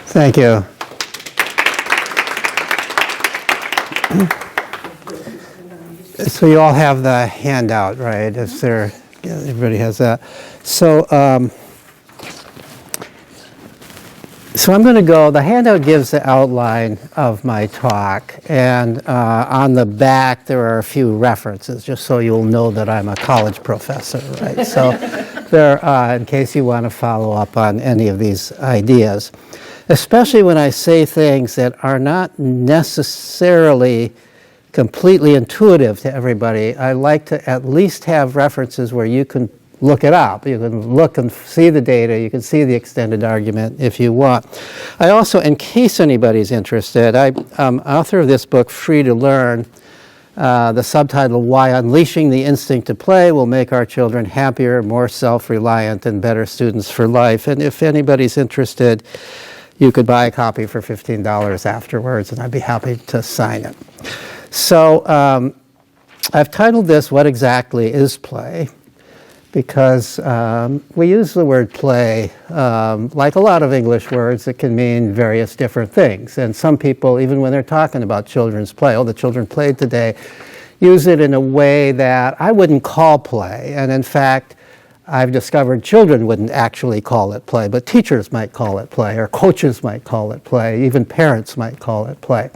Thank you. So you all have the handout, right? Is there? Yeah, everybody has that. So, so I'm going to go. The handout gives the outline of my talk, and on the back there are a few references, just so you'll know that I'm a college professor, right? So, there, in case you want to follow up on any of these ideas, especially when I say things that are not necessarily completely intuitive to everybody. I like to at least have references where you can look it up. You can look and see the data. You can see the extended argument if you want. I also, in case anybody's interested, I'm author of this book, Free to Learn. The subtitle, Why Unleashing the Instinct to Play Will Make Our Children Happier, More Self-Reliant, and Better Students for Life. And if anybody's interested, you could buy a copy for $15 afterwards, and I'd be happy to sign it. So I've titled this, What Exactly is Play? Because we use the word play, like a lot of English words, it can mean various different things. And some people, even when they're talking about children's play, oh, the children played today, use it in a way that I wouldn't call play. And in fact, I've discovered children wouldn't actually call it play, but teachers might call it play, or coaches might call it play, even parents might call it play.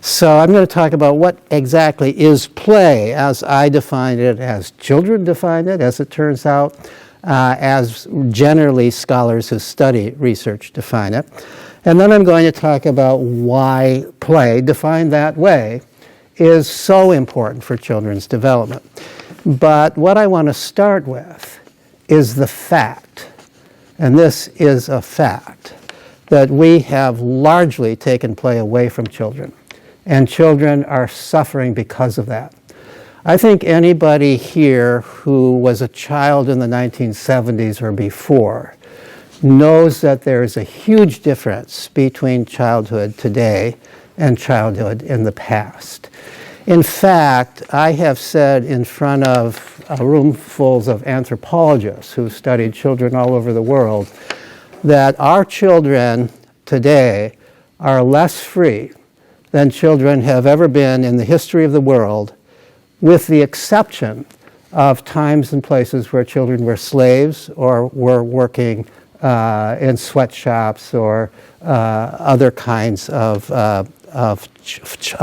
So I'm going to talk about what exactly is play as I define it, as children define it, as it turns out, as generally scholars who study research define it. And then I'm going to talk about why play, defined that way, is so important for children's development. But what I want to start with is the fact, and this is a fact, that we have largely taken play away from children. And children are suffering because of that. I think anybody here who was a child in the 1970s or before knows that there is a huge difference between childhood today and childhood in the past. In fact, I have said in front of a room full of anthropologists who studied children all over the world that our children today are less free than children have ever been in the history of the world, with the exception of times and places where children were slaves or were working in sweatshops or other kinds of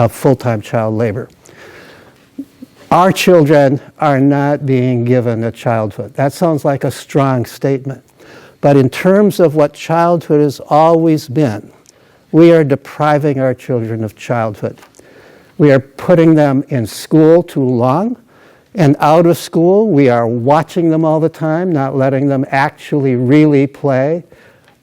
full-time child labor. Our children are not being given a childhood. That sounds like a strong statement. But in terms of what childhood has always been, we are depriving our children of childhood. We are putting them in school too long, and out of school, we are watching them all the time, not letting them actually really play.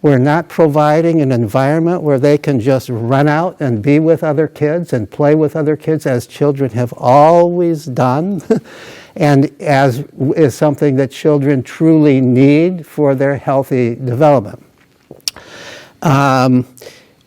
We're not providing an environment where they can just run out and be with other kids and play with other kids, as children have always done, and as is something that children truly need for their healthy development.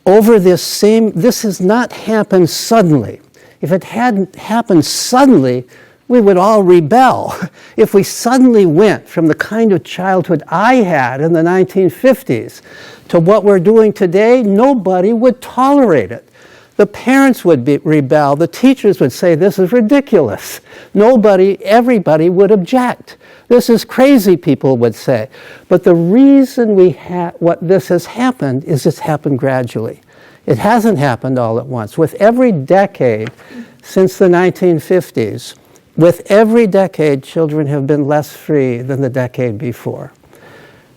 This has not happened suddenly. If it hadn't happened suddenly, we would all rebel. If we suddenly went from the kind of childhood I had in the 1950s to what we're doing today, nobody would tolerate it. The parents would rebel. The teachers would say, this is ridiculous. Everybody would object. This is crazy, people would say. But the reason what this has happened is it's happened gradually. It hasn't happened all at once. With every decade since the 1950s, with every decade, children have been less free than the decade before,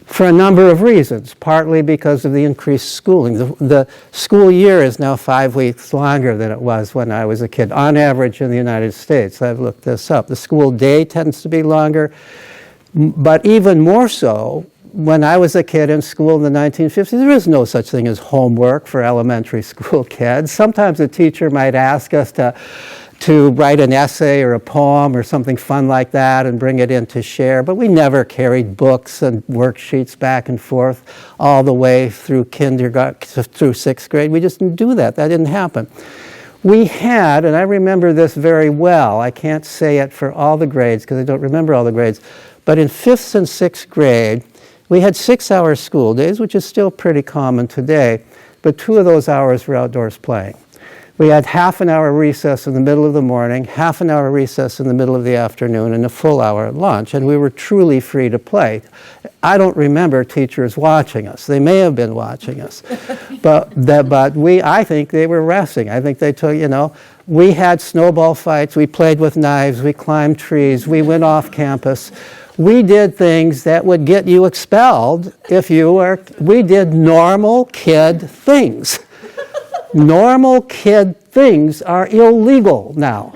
for a number of reasons, partly because of the increased schooling. The school year is now 5 weeks longer than it was when I was a kid, on average in the United States. I've looked this up. The school day tends to be longer, but even more so, when I was a kid in school in the 1950s, there was no such thing as homework for elementary school kids. Sometimes a teacher might ask us to write an essay or a poem or something fun like that and bring it in to share, but we never carried books and worksheets back and forth all the way through kindergarten, through 6th grade. We just didn't do that. That didn't happen. We had, and I remember this very well, I can't say it for all the grades because I don't remember all the grades, but in 5th and 6th grade, we had 6-hour school days, which is still pretty common today. but 2 of those hours were outdoors playing. We had half an hour recess in the middle of the morning, half an hour recess in the middle of the afternoon, and a full hour at lunch, and we were truly free to play. I don't remember teachers watching us. They may have been watching us, but I think they were resting. I think they took, we had snowball fights, we played with knives, we climbed trees, we went off campus. We did things that would get you expelled we did normal kid things. Normal kid things are illegal now.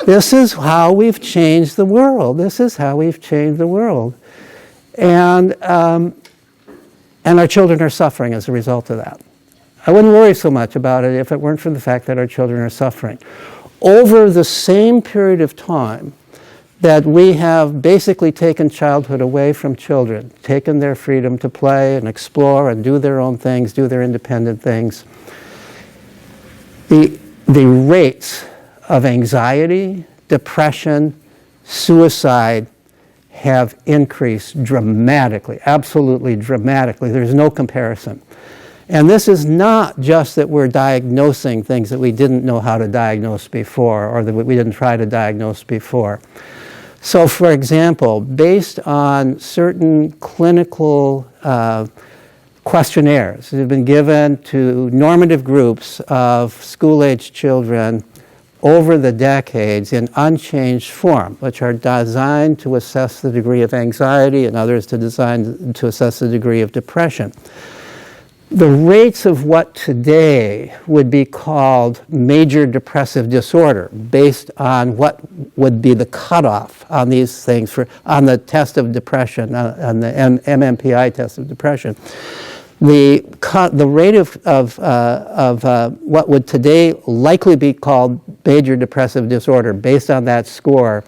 This is how we've changed the world. This is how we've changed the world. And our children are suffering as a result of that. I wouldn't worry so much about it if it weren't for the fact that our children are suffering. Over the same period of time that we have basically taken childhood away from children, taken their freedom to play and explore and do their own things, do their independent things, the rates of anxiety, depression, suicide have increased dramatically, absolutely dramatically. There's no comparison. And this is not just that we're diagnosing things that we didn't know how to diagnose before or that we didn't try to diagnose before. So, for example, based on certain clinical questionnaires that have been given to normative groups of school-age children over the decades in unchanged form, which are designed to assess the degree of anxiety and others designed to assess the degree of depression. The rates of what today would be called major depressive disorder, based on what would be the cutoff on these things on the test of depression, on the MMPI test of depression, the rate of what would today likely be called major depressive disorder, based on that score,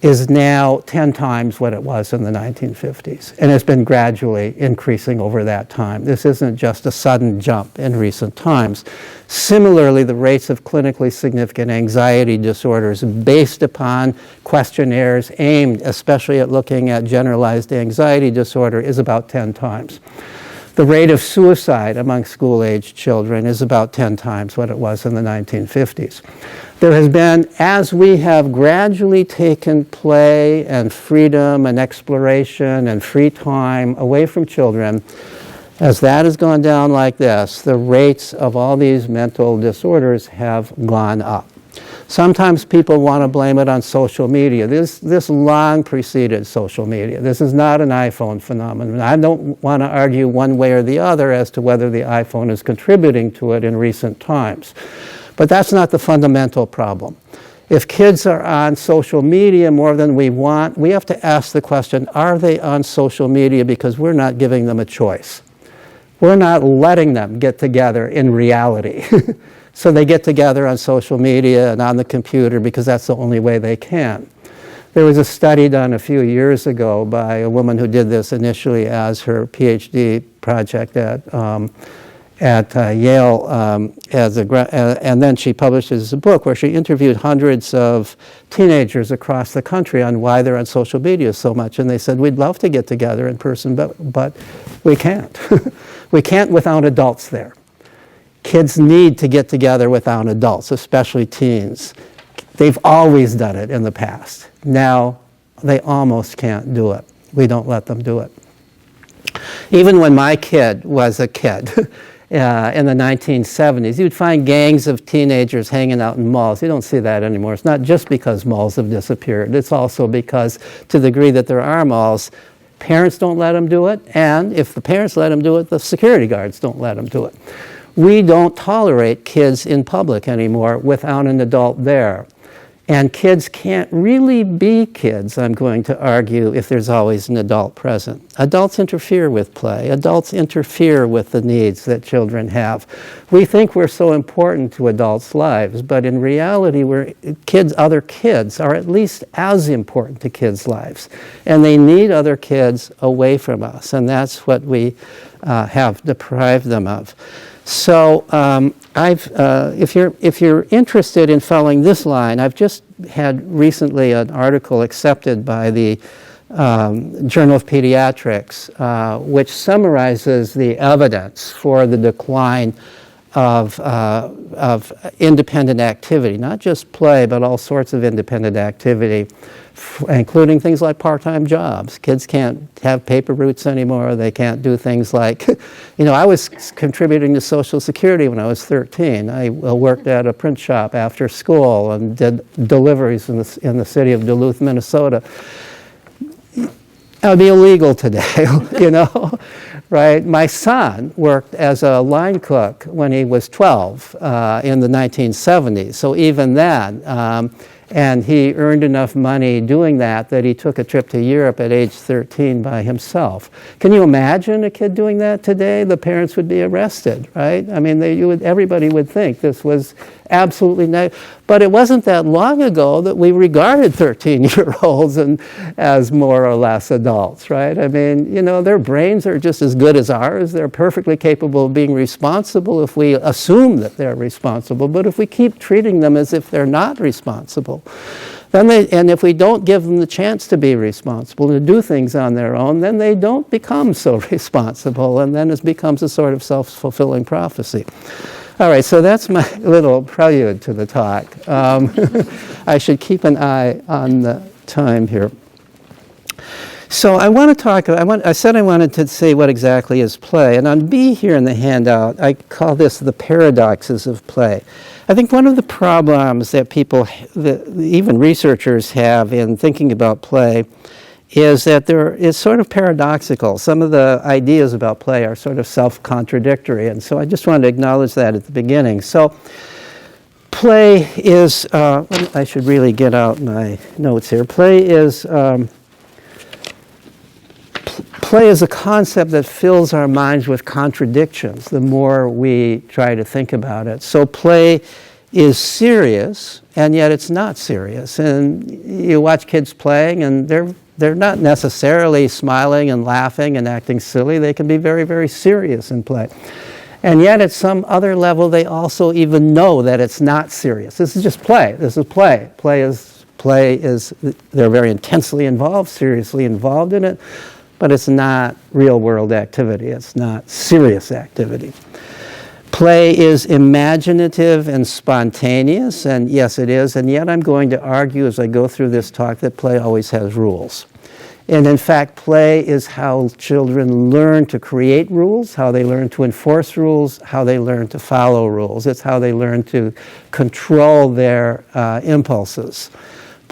is now 10 times what it was in the 1950s. And it's been gradually increasing over that time. This isn't just a sudden jump in recent times. Similarly, the rates of clinically significant anxiety disorders based upon questionnaires aimed especially at looking at generalized anxiety disorder is about 10 times. The rate of suicide among school-aged children is about 10 times what it was in the 1950s. There has been, as we have gradually taken play and freedom and exploration and free time away from children, as that has gone down like this, the rates of all these mental disorders have gone up. Sometimes people want to blame it on social media. This long preceded social media. This is not an iPhone phenomenon. I don't want to argue one way or the other as to whether the iPhone is contributing to it in recent times. But that's not the fundamental problem. If kids are on social media more than we want, we have to ask the question, are they on social media because we're not giving them a choice? We're not letting them get together in reality. So they get together on social media and on the computer because that's the only way they can. There was a study done a few years ago by a woman who did this initially as her PhD project at Yale, and then she published it as a book where she interviewed hundreds of teenagers across the country on why they're on social media so much. And they said, we'd love to get together in person, but we can't. We can't without adults there. Kids need to get together without adults, especially teens. They've always done it in the past. Now, they almost can't do it. We don't let them do it. Even when my kid was a kid, in the 1970s, you'd find gangs of teenagers hanging out in malls. You don't see that anymore. It's not just because malls have disappeared. It's also because, to the degree that there are malls, parents don't let them do it, and if the parents let them do it, the security guards don't let them do it. We don't tolerate kids in public anymore without an adult there. And kids can't really be kids, I'm going to argue, if there's always an adult present. Adults interfere with play. Adults interfere with the needs that children have. We think we're so important to adults' lives, but in reality, other kids are at least as important to kids' lives. And they need other kids away from us, and that's what we have deprived them of. So if you're interested in following this line, I've just had recently an article accepted by the Journal of Pediatrics, which summarizes the evidence for the decline of independent activity, not just play, but all sorts of independent activity, including things like part-time jobs. Kids can't have paper routes anymore. They can't do things like, I was contributing to Social Security when I was 13. I worked at a print shop after school and did deliveries in the city of Duluth, Minnesota. That would be illegal today, right? My son worked as a line cook when he was 12 in the 1970s. So even then, and he earned enough money doing that he took a trip to Europe at age 13 by himself. Can you imagine a kid doing that today? The parents would be arrested, right? I mean, everybody would think this was absolutely but it wasn't that long ago that we regarded 13-year-olds as more or less adults, right? I mean, their brains are just as good as ours. They're perfectly capable of being responsible if we assume that they're responsible. But if we keep treating them as if they're not responsible, and if we don't give them the chance to be responsible, to do things on their own, then they don't become so responsible, and then it becomes a sort of self-fulfilling prophecy. All right, so that's my little prelude to the talk. I should keep an eye on the time here. So I want to talk, I said I wanted to say what exactly is play, and on B here in the handout, I call this the paradoxes of play. I think one of the problems that even researchers have in thinking about play is that it's sort of paradoxical. Some of the ideas about play are sort of self-contradictory, and so I just wanted to acknowledge that at the beginning. So play is, I should really get out my notes here. Play is a concept that fills our minds with contradictions the more we try to think about it. So play is serious, and yet it's not serious. And you watch kids playing, and they're not necessarily smiling and laughing and acting silly. They can be very, very serious in play. And yet at some other level, they also even know that it's not serious. This is just play. This is play. Play is they're very intensely involved, seriously involved in it, but it's not real world activity. It's not serious activity. Play is imaginative and spontaneous, and yes, it is, and yet I'm going to argue as I go through this talk that play always has rules. And in fact, play is how children learn to create rules, how they learn to enforce rules, how they learn to follow rules. It's how they learn to control their impulses.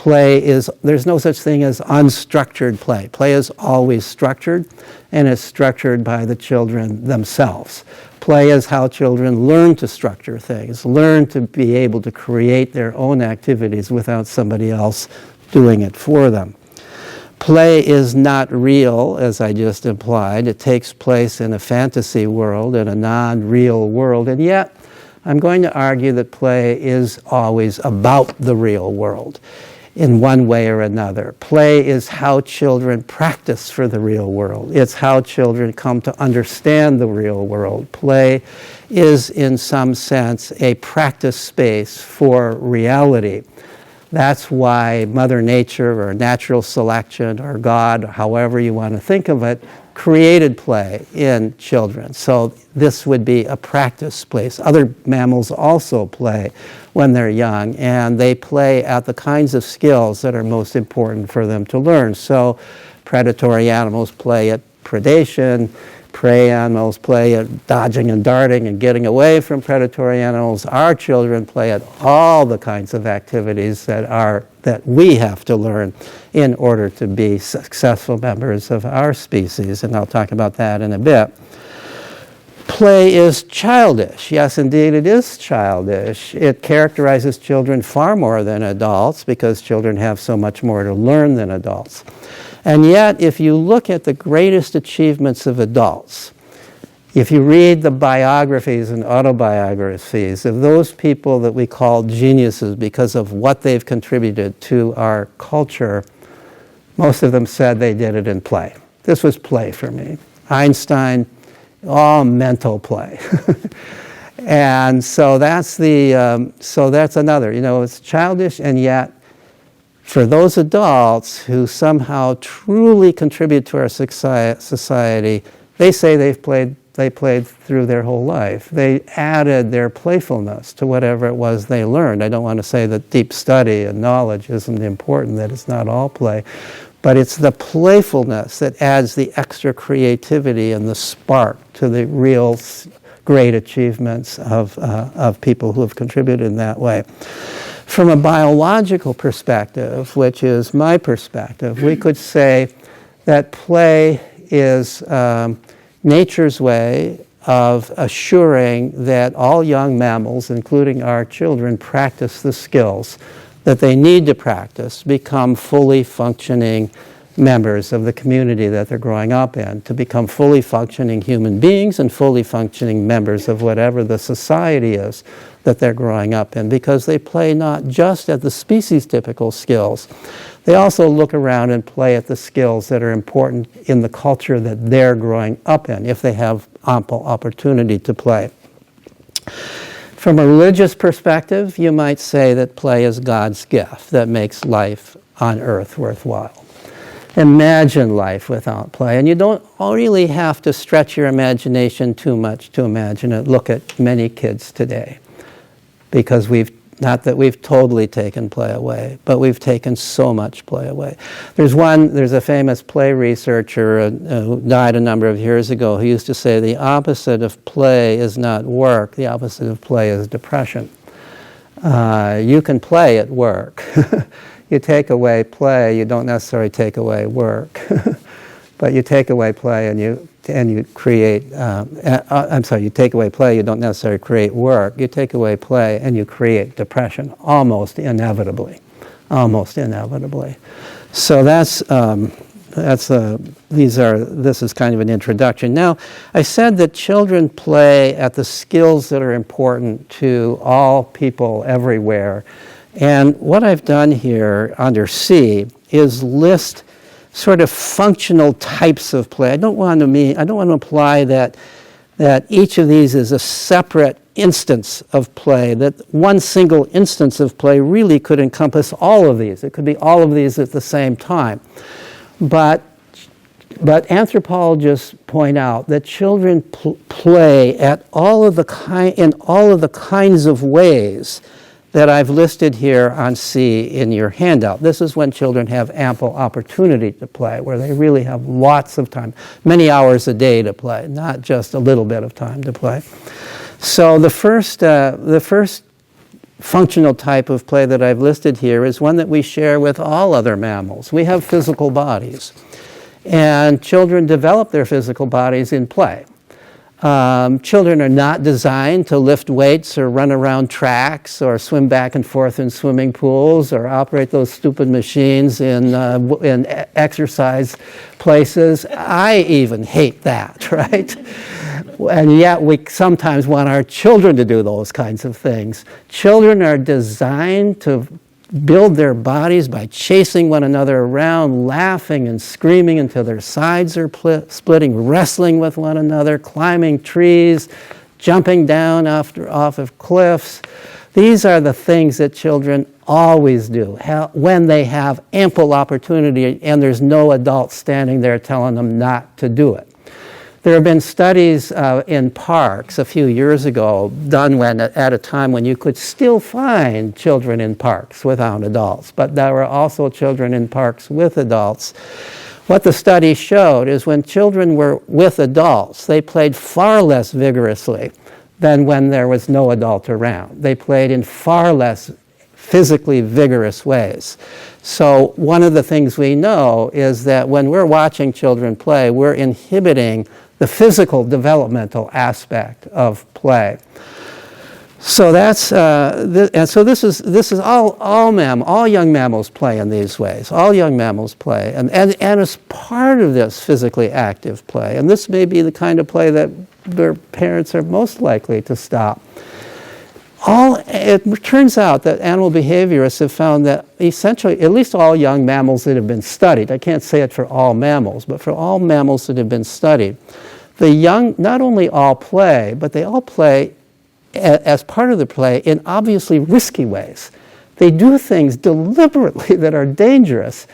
There's no such thing as unstructured play. Play is always structured, and it's structured by the children themselves. Play is how children learn to structure things, learn to be able to create their own activities without somebody else doing it for them. Play is not real, as I just implied. It takes place in a fantasy world, in a non-real world, and yet I'm going to argue that play is always about the real world in one way or another. Play is how children practice for the real world. It's how children come to understand the real world. Play is, in some sense, a practice space for reality. That's why Mother Nature or natural selection or God, or however you want to think of it, created play in children. So this would be a practice place. Other mammals also play when they're young, and they play at the kinds of skills that are most important for them to learn. So predatory animals play at predation, prey animals play at dodging and darting and getting away from predatory animals. Our children play at all the kinds of activities that we have to learn in order to be successful members of our species, and I'll talk about that in a bit. Play is childish. Yes, indeed, it is childish. It characterizes children far more than adults because children have so much more to learn than adults. And yet, if you look at the greatest achievements of adults, if you read the biographies and autobiographies of those people that we call geniuses because of what they've contributed to our culture, most of them said they did it in play. This was play for me. Einstein, all mental play. And so that's another, it's childish, and yet For those adults who somehow truly contribute to our society, they say they played through their whole life. They added their playfulness to whatever it was they learned. I don't want to say that deep study and knowledge isn't important, that it's not all play, but it's the playfulness that adds the extra creativity and the spark to the real great achievements of people who have contributed in that way. From a biological perspective, which is my perspective, we could say that play is nature's way of assuring that all young mammals, including our children, practice the skills that they need to practice to become fully functioning members of the community that they're growing up in, to become fully functioning human beings and fully functioning members of whatever the society is that they're growing up in, because they play not just at the species-typical skills, they also look around and play at the skills that are important in the culture that they're growing up in, if they have ample opportunity to play. From a religious perspective, you might say that play is God's gift that makes life on earth worthwhile. Imagine life without play. And you don't really have to stretch your imagination too much to imagine it. Look at many kids today. Because not that we've totally taken play away, but we've taken so much play away. There's a famous play researcher who died a number of years ago who used to say the opposite of play is not work, the opposite of play is depression. You can play at work. You take away play, you don't necessarily take away work. But you take away play and you create, you take away play, you don't necessarily create work. You take away play and you create depression, almost inevitably. So this is kind of an introduction. Now, I said that children play at the skills that are important to all people everywhere. And what I've done here under C is list sort of functional types of play. I don't want to imply that each of these is a separate instance of play, that one single instance of play really could encompass all of these. It could be all of these at the same time. But anthropologists point out that children play at in all of the kinds of ways that I've listed here on C in your handout. This is when children have ample opportunity to play, where they really have lots of time, many hours a day to play, not just a little bit of time to play. So the first functional type of play that I've listed here is one that we share with all other mammals. We have physical bodies, and children develop their physical bodies in play. Children are not designed to lift weights or run around tracks or swim back and forth in swimming pools or operate those stupid machines in exercise places. I even hate that, right? And yet we sometimes want our children to do those kinds of things. Children are designed to build their bodies by chasing one another around, laughing and screaming until their sides are splitting, wrestling with one another, climbing trees, jumping down off of cliffs. These are the things that children always do when they have ample opportunity and there's no adult standing there telling them not to do it. There have been studies in parks a few years ago done at a time when you could still find children in parks without adults, but there were also children in parks with adults. What the study showed is when children were with adults, they played far less vigorously than when there was no adult around. They played in far less physically vigorous ways. So one of the things we know is that when we're watching children play, we're inhibiting the physical developmental aspect of play. So that's this is all young mammals play in these ways. All young mammals play, and as part of this physically active play, and this may be the kind of play that their parents are most likely to stop. It turns out that animal behaviorists have found that essentially, at least all young mammals that have been studied, I can't say it for all mammals, but for all mammals that have been studied, the young not only all play, but they all play as part of the play in obviously risky ways. They do things deliberately that are dangerous.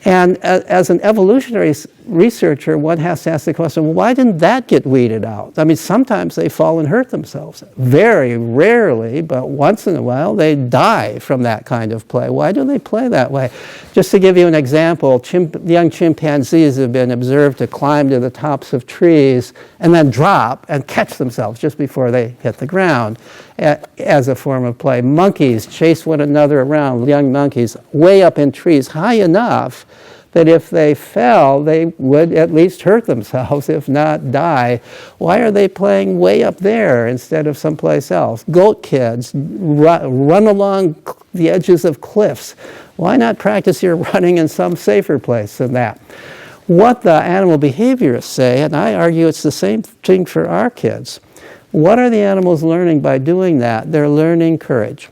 And as an evolutionary researcher, one has to ask the question, well, why didn't that get weeded out? I mean, sometimes they fall and hurt themselves. Very rarely, but once in a while, they die from that kind of play. Why do they play that way? Just to give you an example, young chimpanzees have been observed to climb to the tops of trees and then drop and catch themselves just before they hit the ground as a form of play. Monkeys chase one another around, young monkeys, way up in trees, high enough that if they fell, they would at least hurt themselves, if not die. Why are they playing way up there instead of someplace else? Goat kids run along the edges of cliffs. Why not practice your running in some safer place than that? What the animal behaviorists say, and I argue it's the same thing for our kids, what are the animals learning by doing that? They're learning courage.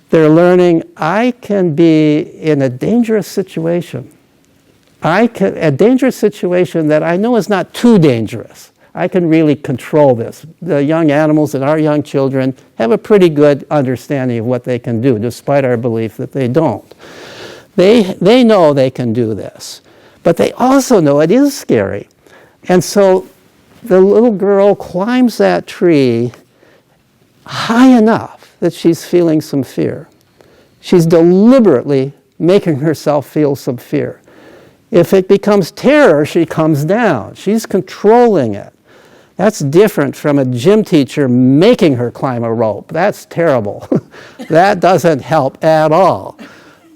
They're learning, I can be in a dangerous situation. A dangerous situation that I know is not too dangerous. I can really control this. The young animals and our young children have a pretty good understanding of what they can do, despite our belief that they don't. They know they can do this, but they also know it is scary. And so the little girl climbs that tree high enough that she's feeling some fear. She's deliberately making herself feel some fear. If it becomes terror, she comes down. She's controlling it. That's different from a gym teacher making her climb a rope. That's terrible. That doesn't help at all.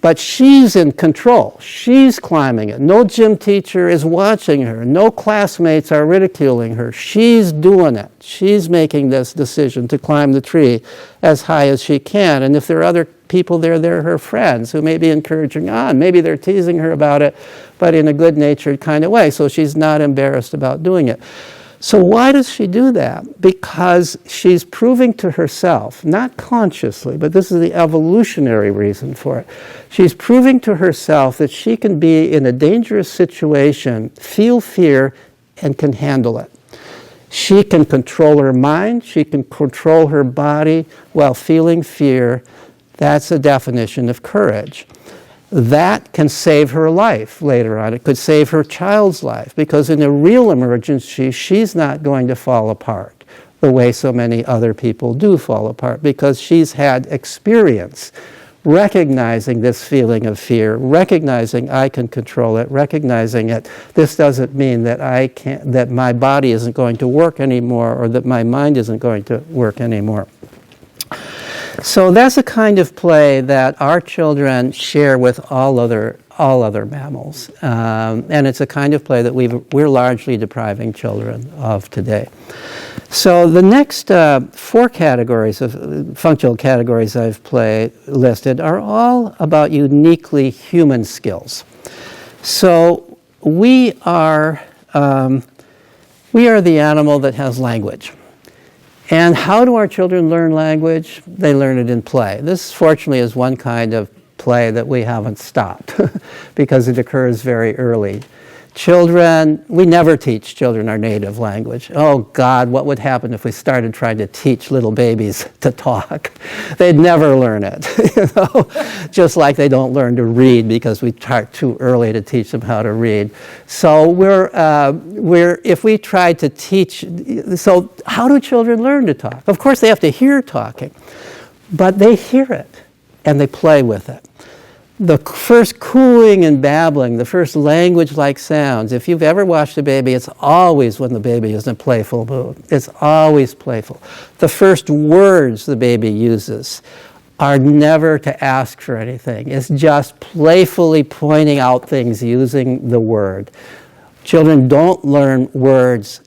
But she's in control. She's climbing it. No gym teacher is watching her. No classmates are ridiculing her. She's doing it. She's making this decision to climb the tree as high as she can. And if there are other people there, they're her friends who may be encouraging on. Maybe they're teasing her about it, but in a good-natured kind of way, so she's not embarrassed about doing it. So why does she do that? Because she's proving to herself, not consciously, but this is the evolutionary reason for it. She's proving to herself that she can be in a dangerous situation, feel fear, and can handle it. She can control her mind, she can control her body while feeling fear. That's a definition of courage. That can save her life later on. It could save her child's life, because in a real emergency, she's not going to fall apart the way so many other people do fall apart, because she's had experience recognizing this feeling of fear, recognizing I can control it, recognizing it. This doesn't mean that that my body isn't going to work anymore, or that my mind isn't going to work anymore. So that's a kind of play that our children share with all other mammals, and it's a kind of play that we're largely depriving children of today. So the next 4 categories of functional categories I've listed are all about uniquely human skills. So we are the animal that has language. And how do our children learn language? They learn it in play. This, fortunately, is one kind of play that we haven't stopped because it occurs very early. Children, we never teach children our native language. Oh God, what would happen if we started trying to teach little babies to talk? They'd never learn it, just like they don't learn to read because we start too early to teach them how to read. So if we try to teach, so how do children learn to talk? Of course, they have to hear talking, but they hear it and they play with it. The first cooing and babbling, the first language-like sounds, if you've ever watched a baby, it's always when the baby is in a playful mood. It's always playful. The first words the baby uses are never to ask for anything. It's just playfully pointing out things using the word. Children don't learn words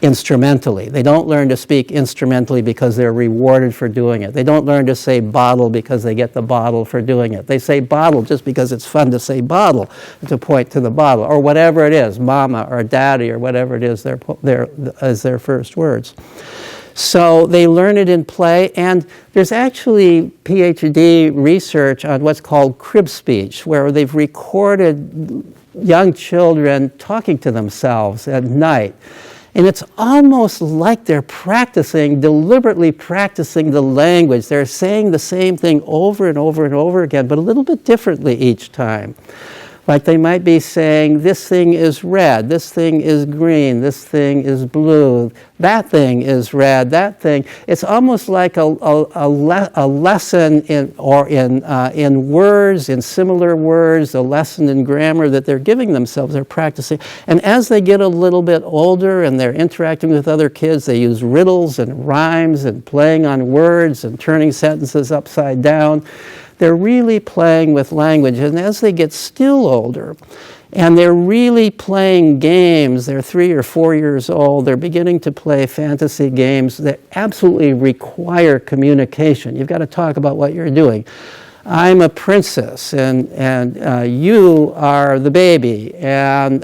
instrumentally. They don't learn to speak instrumentally because they're rewarded for doing it. They don't learn to say bottle because they get the bottle for doing it. They say bottle just because it's fun to say bottle, to point to the bottle, or whatever it is, mama or daddy or whatever it is as their first words. So they learn it in play, and there's actually PhD research on what's called crib speech, where they've recorded young children talking to themselves at night. And it's almost like they're deliberately practicing the language. They're saying the same thing over and over and over again, but a little bit differently each time. Like they might be saying, this thing is red, this thing is green, this thing is blue, that thing is red, that thing. It's almost like a lesson in words, in similar words, a lesson in grammar that they're giving themselves, they're practicing. And as they get a little bit older and they're interacting with other kids, they use riddles and rhymes and playing on words and turning sentences upside down. They're really playing with language, and as they get still older, and they're really playing games, they're 3 or 4 years old, they're beginning to play fantasy games that absolutely require communication. You've got to talk about what you're doing. I'm a princess, and you are the baby, and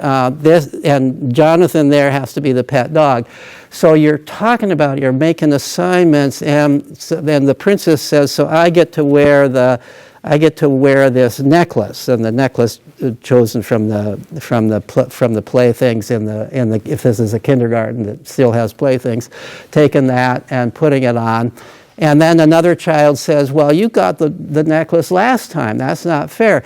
Jonathan there has to be the pet dog. So you're talking about, you're making assignments, and then the princess says, so I get to wear this necklace, and the necklace chosen from the playthings in the if this is a kindergarten that still has playthings, taking that and putting it on. And then another child says, well, you got the necklace last time. That's not fair.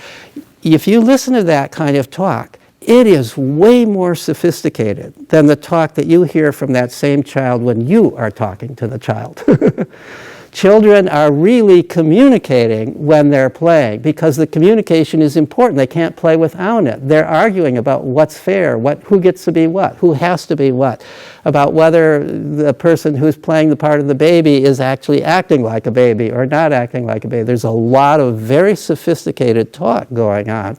If you listen to that kind of talk, it is way more sophisticated than the talk that you hear from that same child when you are talking to the child. Children are really communicating when they're playing because the communication is important. They can't play without it. They're arguing about what's fair, who gets to be what, who has to be what, about whether the person who's playing the part of the baby is actually acting like a baby or not acting like a baby. There's a lot of very sophisticated talk going on.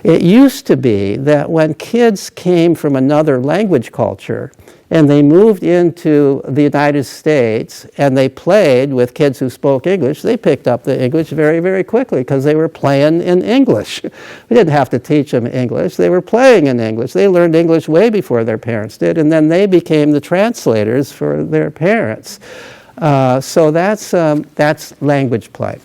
It used to be that when kids came from another language culture and they moved into the United States and they played with kids who spoke English, they picked up the English very, very quickly because they were playing in English. We didn't have to teach them English. They were playing in English. They learned English way before their parents did, and then they became the translators for their parents. So that's language play.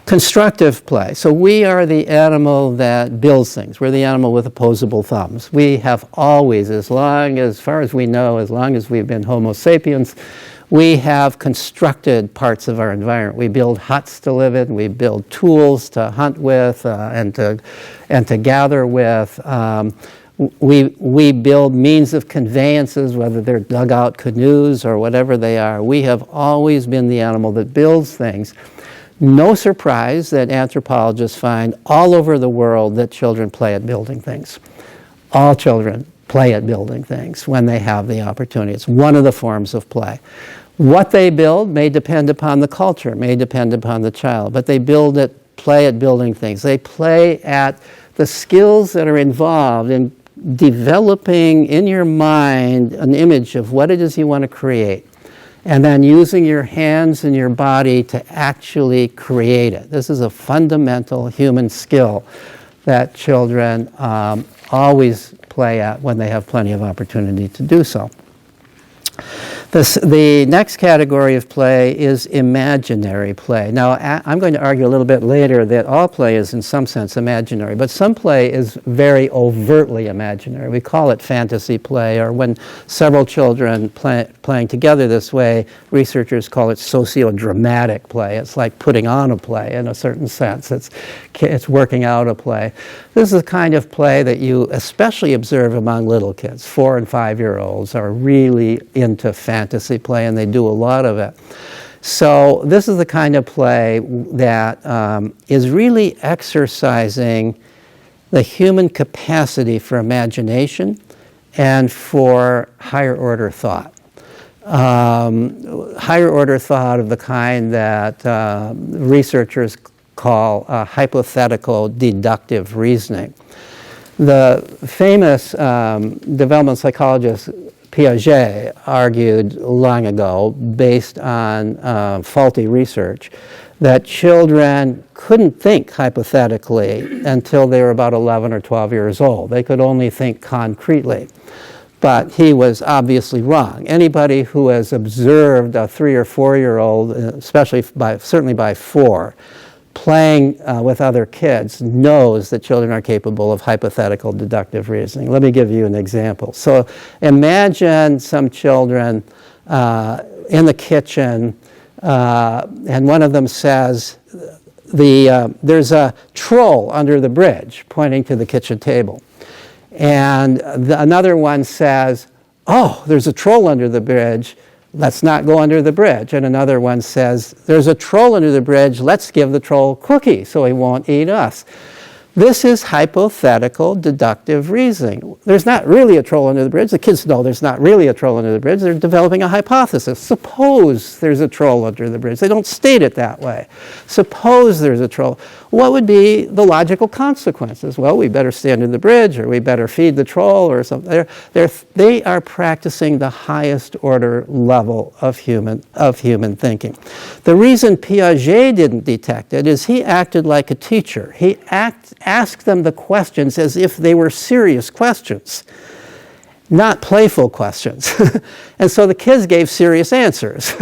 Constructive play. So we are the animal that builds things. We're the animal with opposable thumbs. We have always, as far as we know, as long as we've been Homo sapiens, we have constructed parts of our environment. We build huts to live in. We build tools to hunt with and to gather with. We build means of conveyances, whether they're dugout canoes or whatever they are. We have always been the animal that builds things. No surprise that anthropologists find all over the world that children play at building things. All children play at building things when they have the opportunity. It's one of the forms of play. What they build may depend upon the culture, may depend upon the child, but they play at building things. They play at the skills that are involved in developing in your mind an image of what it is you want to create, and then using your hands and your body to actually create it. This is a fundamental human skill that children always play at when they have plenty of opportunity to do so. The next category of play is imaginary play. Now, I'm going to argue a little bit later that all play is in some sense imaginary, but some play is very overtly imaginary. We call it fantasy play, or when several children playing together this way, researchers call it socio-dramatic play. It's like putting on a play in a certain sense. It's working out a play. This is the kind of play that you especially observe among little kids. 4- and 5-year-olds are really into fantasy play, and they do a lot of it. So this is the kind of play that is really exercising the human capacity for imagination and for higher order thought. Higher order thought of the kind that researchers call hypothetical deductive reasoning. The famous developmental psychologist Piaget argued long ago, based on faulty research, that children couldn't think hypothetically until they were about 11 or 12 years old. They could only think concretely. But he was obviously wrong. Anybody who has observed a 3- or 4-year-old, certainly by 4, playing with other kids knows that children are capable of hypothetical deductive reasoning. Let me give you an example. So imagine some children in the kitchen, and one of them says, there's a troll under the bridge, pointing to the kitchen table. And another one says, oh, there's a troll under the bridge, let's not go under the bridge. And another one says, there's a troll under the bridge, let's give the troll cookie so he won't eat us. This is hypothetical deductive reasoning. There's not really a troll under the bridge. The kids know there's not really a troll under the bridge. They're developing a hypothesis. Suppose there's a troll under the bridge. They don't state it that way. Suppose there's a troll. What would be the logical consequences? Well, we better stay under the bridge, or we better feed the troll, or something. They are practicing the highest order level of human thinking. The reason Piaget didn't detect it is he acted like a teacher. He asked them the questions as if they were serious questions, not playful questions. And so the kids gave serious answers.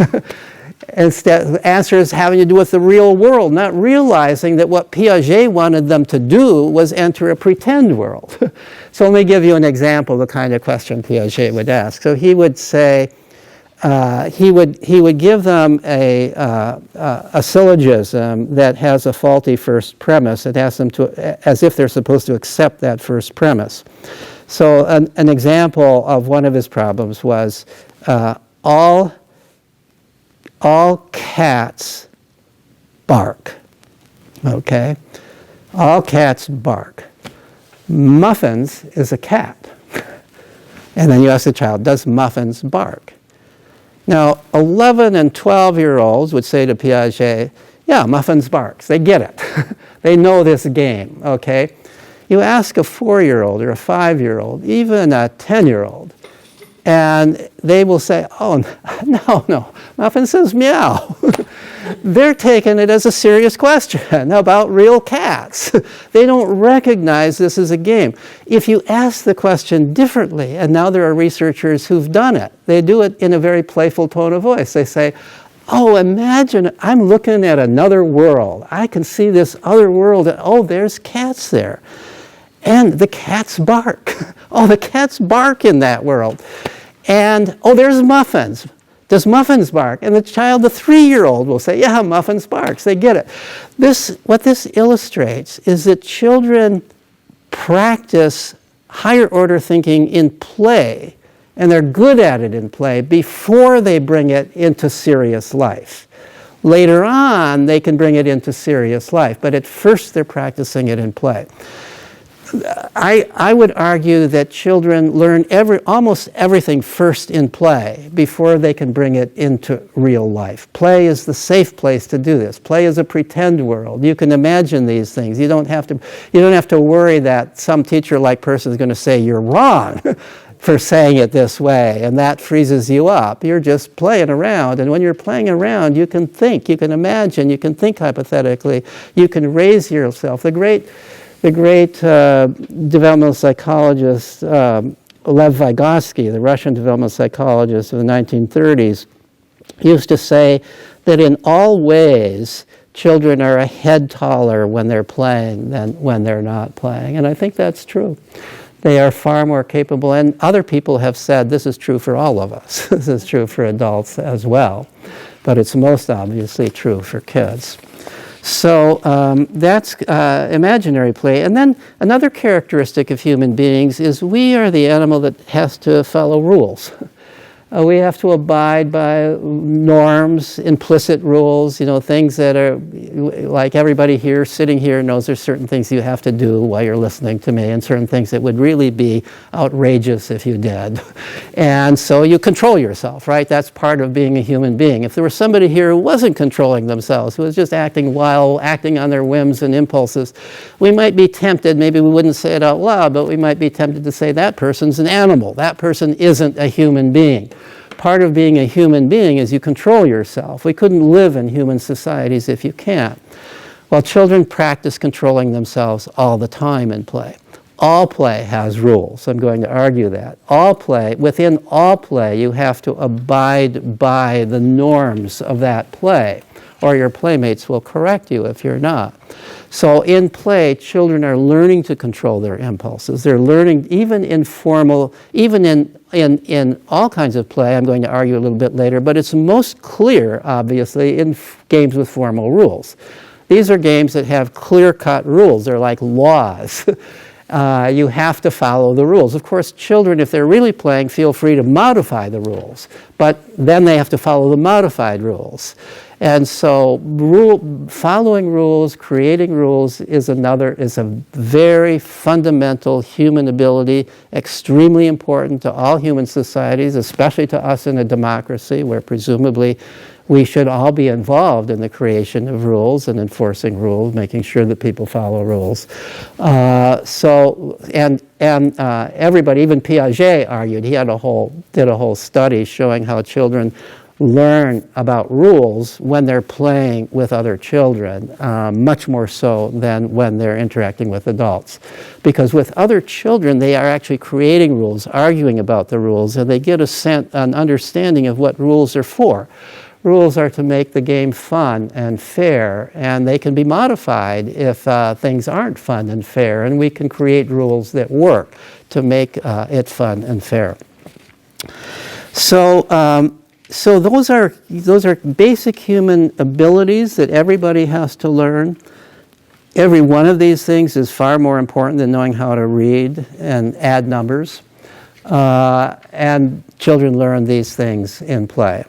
Instead, answers having to do with the real world, not realizing that what Piaget wanted them to do was enter a pretend world. So let me give you an example of the kind of question Piaget would ask. So he would say, he would give them a syllogism that has a faulty first premise. It asks them to, as if they're supposed to accept that first premise. So an example of one of his problems was all cats bark. Okay, all cats bark. Muffins is a cat. And then you ask the child, does Muffins bark? Now, 11 and 12-year-olds would say to Piaget, yeah, Muffins barks. They get it. They know this game, okay? You ask a 4-year-old or a 5-year-old, even a 10-year-old, and they will say, oh, no, Muffin says meow. They're taking it as a serious question about real cats. They don't recognize this as a game. If you ask the question differently, and now there are researchers who've done it, they do it in a very playful tone of voice. They say, oh, imagine I'm looking at another world. I can see this other world, and oh, there's cats there. And the cats bark. Oh, the cats bark in that world. And, oh, there's Muffins. Does Muffins bark? And the child, the 3-year-old, will say, yeah, Muffins barks. They get it. What this illustrates is that children practice higher order thinking in play, and they're good at it in play before they bring it into serious life. Later on, they can bring it into serious life, but at first they're practicing it in play. I would argue that children learn almost everything first in play before they can bring it into real life. Play is the safe place to do this. Play is a pretend world. You can imagine these things. You don't have to worry that some teacher-like person is going to say you're wrong for saying it this way, and that freezes you up. You're just playing around, and when you're playing around, you can think, you can imagine, you can think hypothetically, you can raise yourself. The great developmental psychologist Lev Vygotsky, the Russian developmental psychologist of the 1930s, used to say that in all ways, children are a head taller when they're playing than when they're not playing. And I think that's true. They are far more capable, and other people have said this is true for all of us. This is true for adults as well, but it's most obviously true for kids. So that's imaginary play. And then another characteristic of human beings is we are the animal that has to follow rules. We have to abide by norms, implicit rules, things that are, like everybody here, sitting here knows there's certain things you have to do while you're listening to me, and certain things that would really be outrageous if you did. And so you control yourself, right? That's part of being a human being. If there was somebody here who wasn't controlling themselves, who was just acting on their whims and impulses, we might be tempted, maybe we wouldn't say it out loud, but we might be tempted to say that person's an animal. That person isn't a human being. Part of being a human being is you control yourself. We couldn't live in human societies if you can't. Well, children practice controlling themselves all the time in play. All play has rules. I'm going to argue that. Within all play, you have to abide by the norms of that play, or your playmates will correct you if you're not. So in play, children are learning to control their impulses. They're learning even in all kinds of play. I'm going to argue a little bit later, but it's most clear, obviously, in games with formal rules. These are games that have clear-cut rules. They're like laws. You have to follow the rules. Of course, children, if they're really playing, feel free to modify the rules, but then they have to follow the modified rules. And so following rules, creating rules is a very fundamental human ability, extremely important to all human societies, especially to us in a democracy where presumably we should all be involved in the creation of rules and enforcing rules, making sure that people follow rules. Everybody, even Piaget argued, he did a whole study showing how children learn about rules when they're playing with other children, much more so than when they're interacting with adults. Because with other children, they are actually creating rules, arguing about the rules, and they get an understanding of what rules are for. Rules are to make the game fun and fair, and they can be modified if things aren't fun and fair, and we can create rules that work to make it fun and fair. So those are basic human abilities that everybody has to learn. Every one of these things is far more important than knowing how to read and add numbers. And children learn these things in play.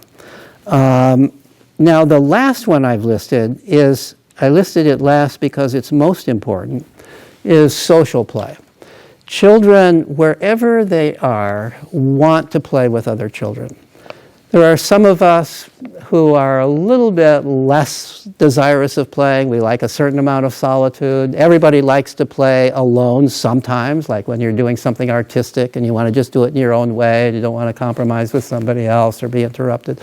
Now the last one I've listed I listed it last because it's most important, is social play. Children, wherever they are, want to play with other children. There are some of us who are a little bit less desirous of playing. We like a certain amount of solitude. Everybody likes to play alone sometimes, like when you're doing something artistic and you want to just do it in your own way and you don't want to compromise with somebody else or be interrupted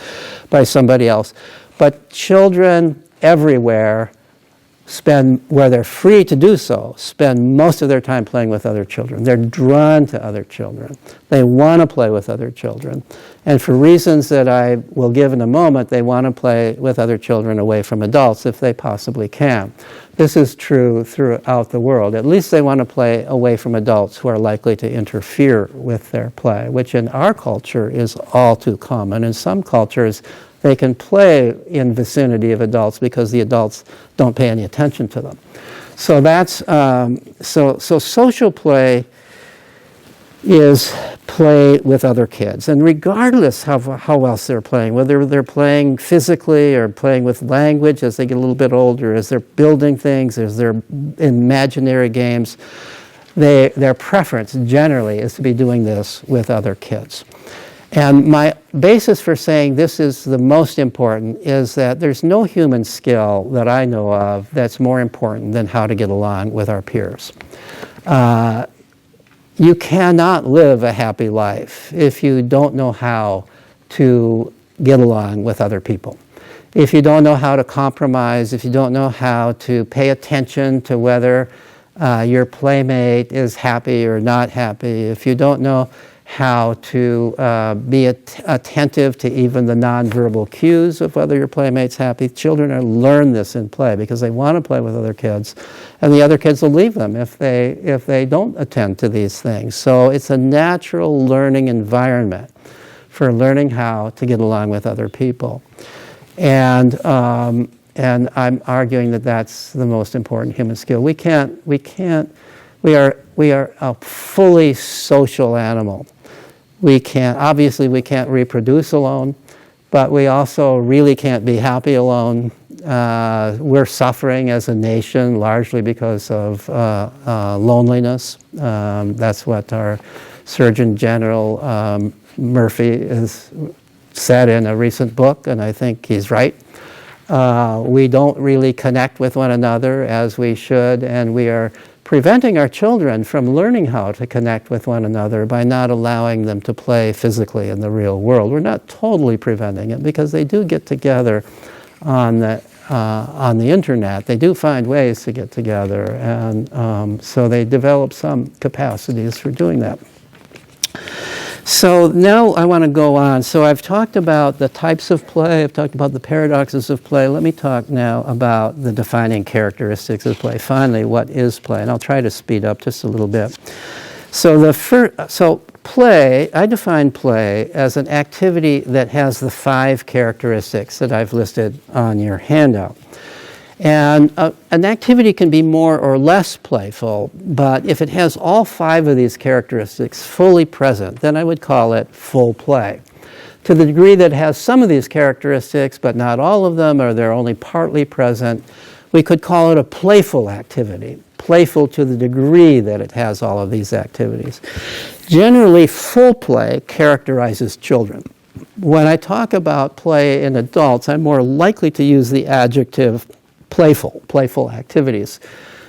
by somebody else. But children everywhere where they're free to do so, spend most of their time playing with other children. They're drawn to other children. They want to play with other children. And for reasons that I will give in a moment, they want to play with other children away from adults if they possibly can. This is true throughout the world. At least they want to play away from adults who are likely to interfere with their play, which in our culture is all too common. In some cultures, they can play in vicinity of adults because the adults don't pay any attention to them. So that's so social play is play with other kids, and regardless how else they're playing, whether they're playing physically or playing with language as they get a little bit older, as they're building things, as they're imaginary games, their preference generally is to be doing this with other kids. And my basis for saying this is the most important is that there's no human skill that I know of that's more important than how to get along with our peers. You cannot live a happy life if you don't know how to get along with other people. If you don't know how to compromise, if you don't know how to pay attention to whether your playmate is happy or not happy, if you don't know how to be attentive to even the nonverbal cues of whether your playmate's happy. Children learn this in play because they want to play with other kids, and the other kids will leave them if they don't attend to these things. So it's a natural learning environment for learning how to get along with other people. And I'm arguing that that's the most important human skill. We are a fully social animal. We can't reproduce alone, but we also really can't be happy alone. We're suffering as a nation largely because of loneliness. That's what our Surgeon General Murphy has said in a recent book, and I think he's right. We don't really connect with one another as we should, and we are preventing our children from learning how to connect with one another by not allowing them to play physically in the real world. We're not totally preventing it because they do get together on the internet. They do find ways to get together, and so they develop some capacities for doing that. So now I want to go on. So I've talked about the types of play, I've talked about the paradoxes of play. Let me talk now about the defining characteristics of play. Finally, what is play? And I'll try to speed up just a little bit. So play, I define play as an activity that has the 5 characteristics that I've listed on your handout. And an activity can be more or less playful, but if it has all 5 of these characteristics fully present, then I would call it full play. To the degree that it has some of these characteristics, but not all of them, or they're only partly present, we could call it a playful activity. Playful to the degree that it has all of these activities. Generally, full play characterizes children. When I talk about play in adults, I'm more likely to use the adjective playful activities.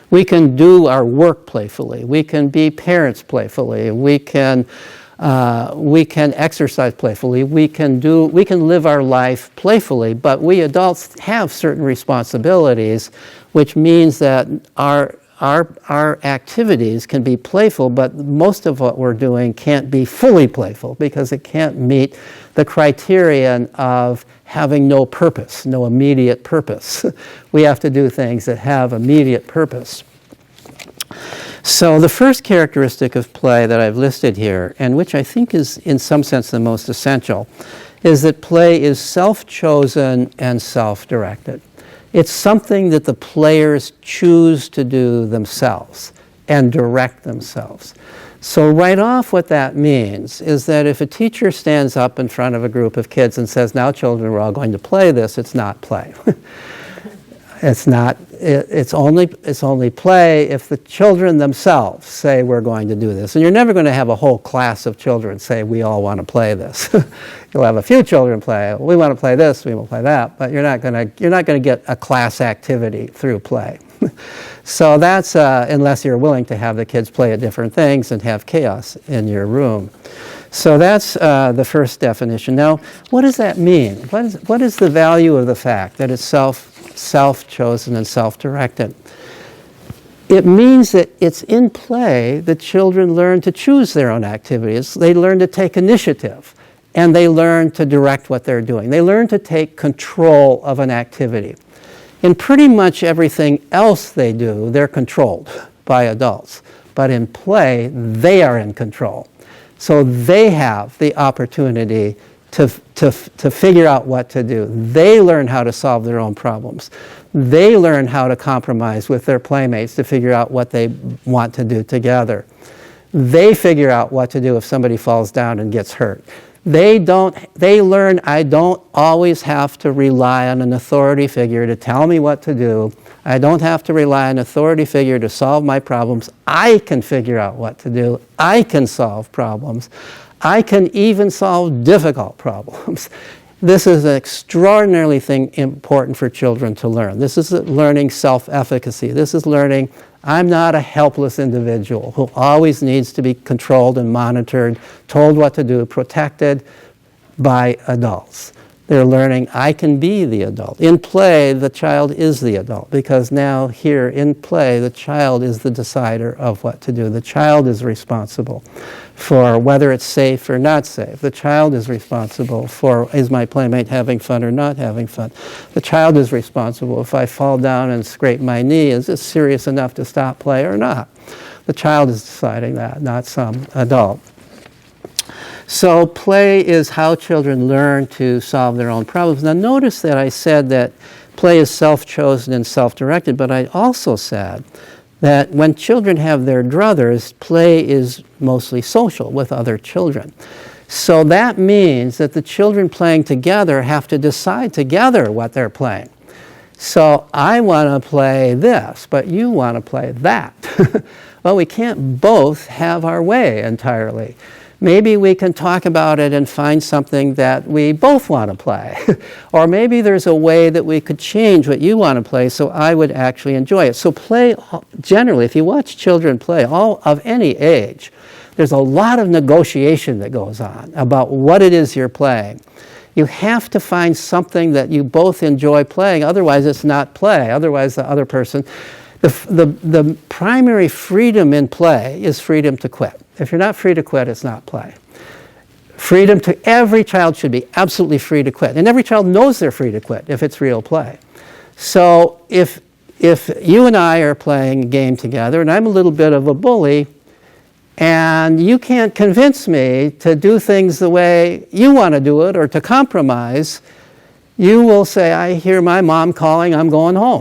We can do our work playfully. We can be parents playfully. We can exercise playfully. We can live our life playfully. But we adults have certain responsibilities, which means that our activities can be playful, but most of what we're doing can't be fully playful because it can't meet the criterion of having no purpose, no immediate purpose. We have to do things that have immediate purpose. So the first characteristic of play that I've listed here, and which I think is in some sense the most essential, is that play is self-chosen and self-directed. It's something that the players choose to do themselves and direct themselves. So right off what that means is that if a teacher stands up in front of a group of kids and says, now children, we're all going to play this, it's not play. It's only play if the children themselves say we're going to do this. And you're never going to have a whole class of children say we all want to play this. You'll have a few children play, we want to play this, we will play that, but you're not going to get a class activity through play. So that's unless you're willing to have the kids play at different things and have chaos in your room. So that's the first definition. Now, what does that mean? What is the value of the fact that it's self-chosen and self-directed? It means that it's in play that children learn to choose their own activities. They learn to take initiative, and they learn to direct what they're doing. They learn to take control of an activity. In pretty much everything else they do, they're controlled by adults. But in play, they are in control. So they have the opportunity to figure out what to do. They learn how to solve their own problems. They learn how to compromise with their playmates to figure out what they want to do together. They figure out what to do if somebody falls down and gets hurt. They learn I don't always have to rely on an authority figure to tell me what to do. I don't have to rely on an authority figure to solve my problems. I can figure out what to do. I can solve problems. I can even solve difficult problems. This is an extraordinarily important for children to learn. This is learning self-efficacy. This is learning I'm not a helpless individual who always needs to be controlled and monitored, told what to do, protected by adults. They're learning I can be the adult. In play, the child is the adult because now here in play, the child is the decider of what to do. The child is responsible for whether it's safe or not safe. The child is responsible for is my playmate having fun or not having fun. The child is responsible if I fall down and scrape my knee, is this serious enough to stop play or not? The child is deciding that, not some adult. So play is how children learn to solve their own problems. Now notice that I said that play is self-chosen and self-directed, but I also said that when children have their druthers, play is mostly social with other children. So that means that the children playing together have to decide together what they're playing. So I want to play this, but you want to play that. Well, we can't both have our way entirely. Maybe we can talk about it and find something that we both want to play. Or maybe there's a way that we could change what you want to play so I would actually enjoy it. So play, generally, if you watch children play, all of any age, there's a lot of negotiation that goes on about what it is you're playing. You have to find something that you both enjoy playing, otherwise it's not play. Otherwise the other person... The primary freedom in play is freedom to quit. If you're not free to quit, it's not play. Freedom to, every child should be absolutely free to quit. And every child knows they're free to quit if it's real play. So if you and I are playing a game together and I'm a little bit of a bully, and you can't convince me to do things the way you want to do it or to compromise, you will say, I hear my mom calling, I'm going home.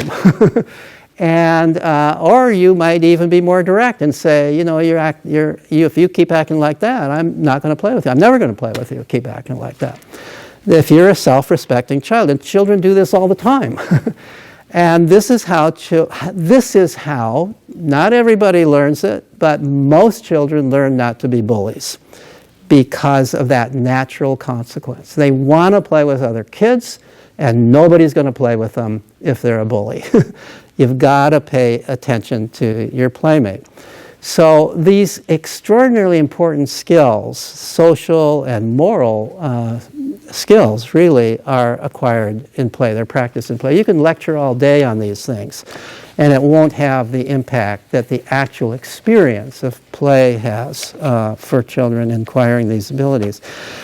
And, or you might even be more direct and say, you know, if you keep acting like that, I'm not going to play with you. I'm never going to play with you. Keep acting like that. If you're a self-respecting child, and children do this all the time. And this is how, not everybody learns it, but most children learn not to be bullies because of that natural consequence. They want to play with other kids, and nobody's going to play with them if they're a bully. You've got to pay attention to your playmate. So these extraordinarily important skills, social and moral skills, really are acquired in play. They're practiced in play. You can lecture all day on these things, and it won't have the impact that the actual experience of play has for children in acquiring these abilities.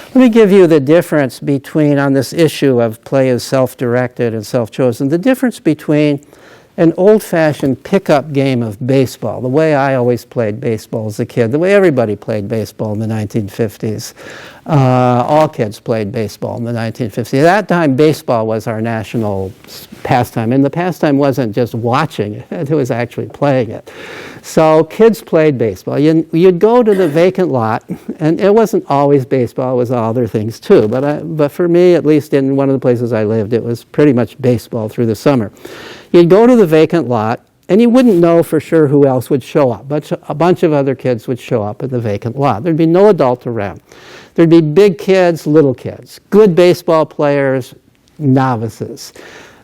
Let me give you the difference between, on this issue of play as self-directed and self-chosen, the difference between an old-fashioned pickup game of baseball, the way I always played baseball as a kid, the way everybody played baseball in the 1950s. All kids played baseball in the 1950s. At that time, baseball was our national pastime, and the pastime wasn't just watching it, it was actually playing it. So kids played baseball. You'd go to the vacant lot, and it wasn't always baseball, it was other things too, but for me, at least in one of the places I lived, it was pretty much baseball through the summer. You'd go to the vacant lot, and you wouldn't know for sure who else would show up, but a bunch of other kids would show up at the vacant lot. There'd be no adult around. There'd be big kids, little kids, good baseball players, novices.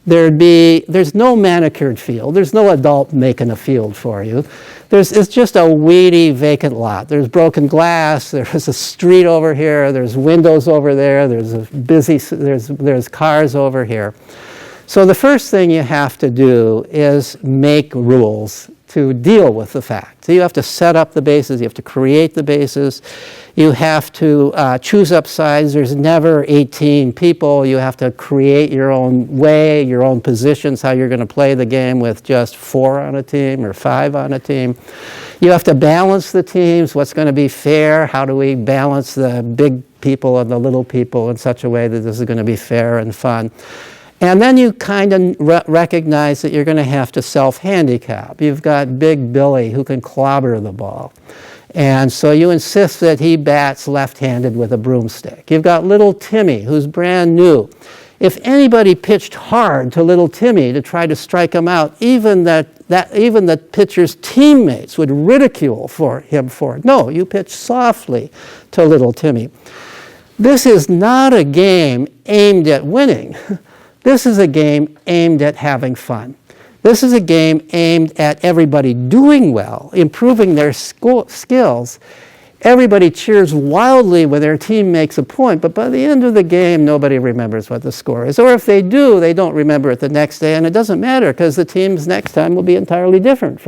There's no manicured field. There's no adult making a field for you. It's just a weedy vacant lot. There's broken glass. There's a street over here. There's windows over there. There's cars over here. So the first thing you have to do is make rules to deal with the fact. So you have to set up the bases. You have to create the bases. You have to choose up sides. There's never 18 people. You have to create your own way, your own positions, how you're going to play the game with just 4 on a team or 5 on a team. You have to balance the teams. What's going to be fair? How do we balance the big people and the little people in such a way that this is going to be fair and fun? And then you kind of recognize that you're going to have to self-handicap. You've got Big Billy who can clobber the ball. And so you insist that he bats left-handed with a broomstick. You've got Little Timmy who's brand new. If anybody pitched hard to Little Timmy to try to strike him out, even the pitcher's teammates would ridicule him for it. No, you pitch softly to Little Timmy. This is not a game aimed at winning. This is a game aimed at having fun. This is a game aimed at everybody doing well, improving their skills. Everybody cheers wildly when their team makes a point, but by the end of the game, nobody remembers what the score is. Or if they do, they don't remember it the next day, and it doesn't matter because the teams next time will be entirely different.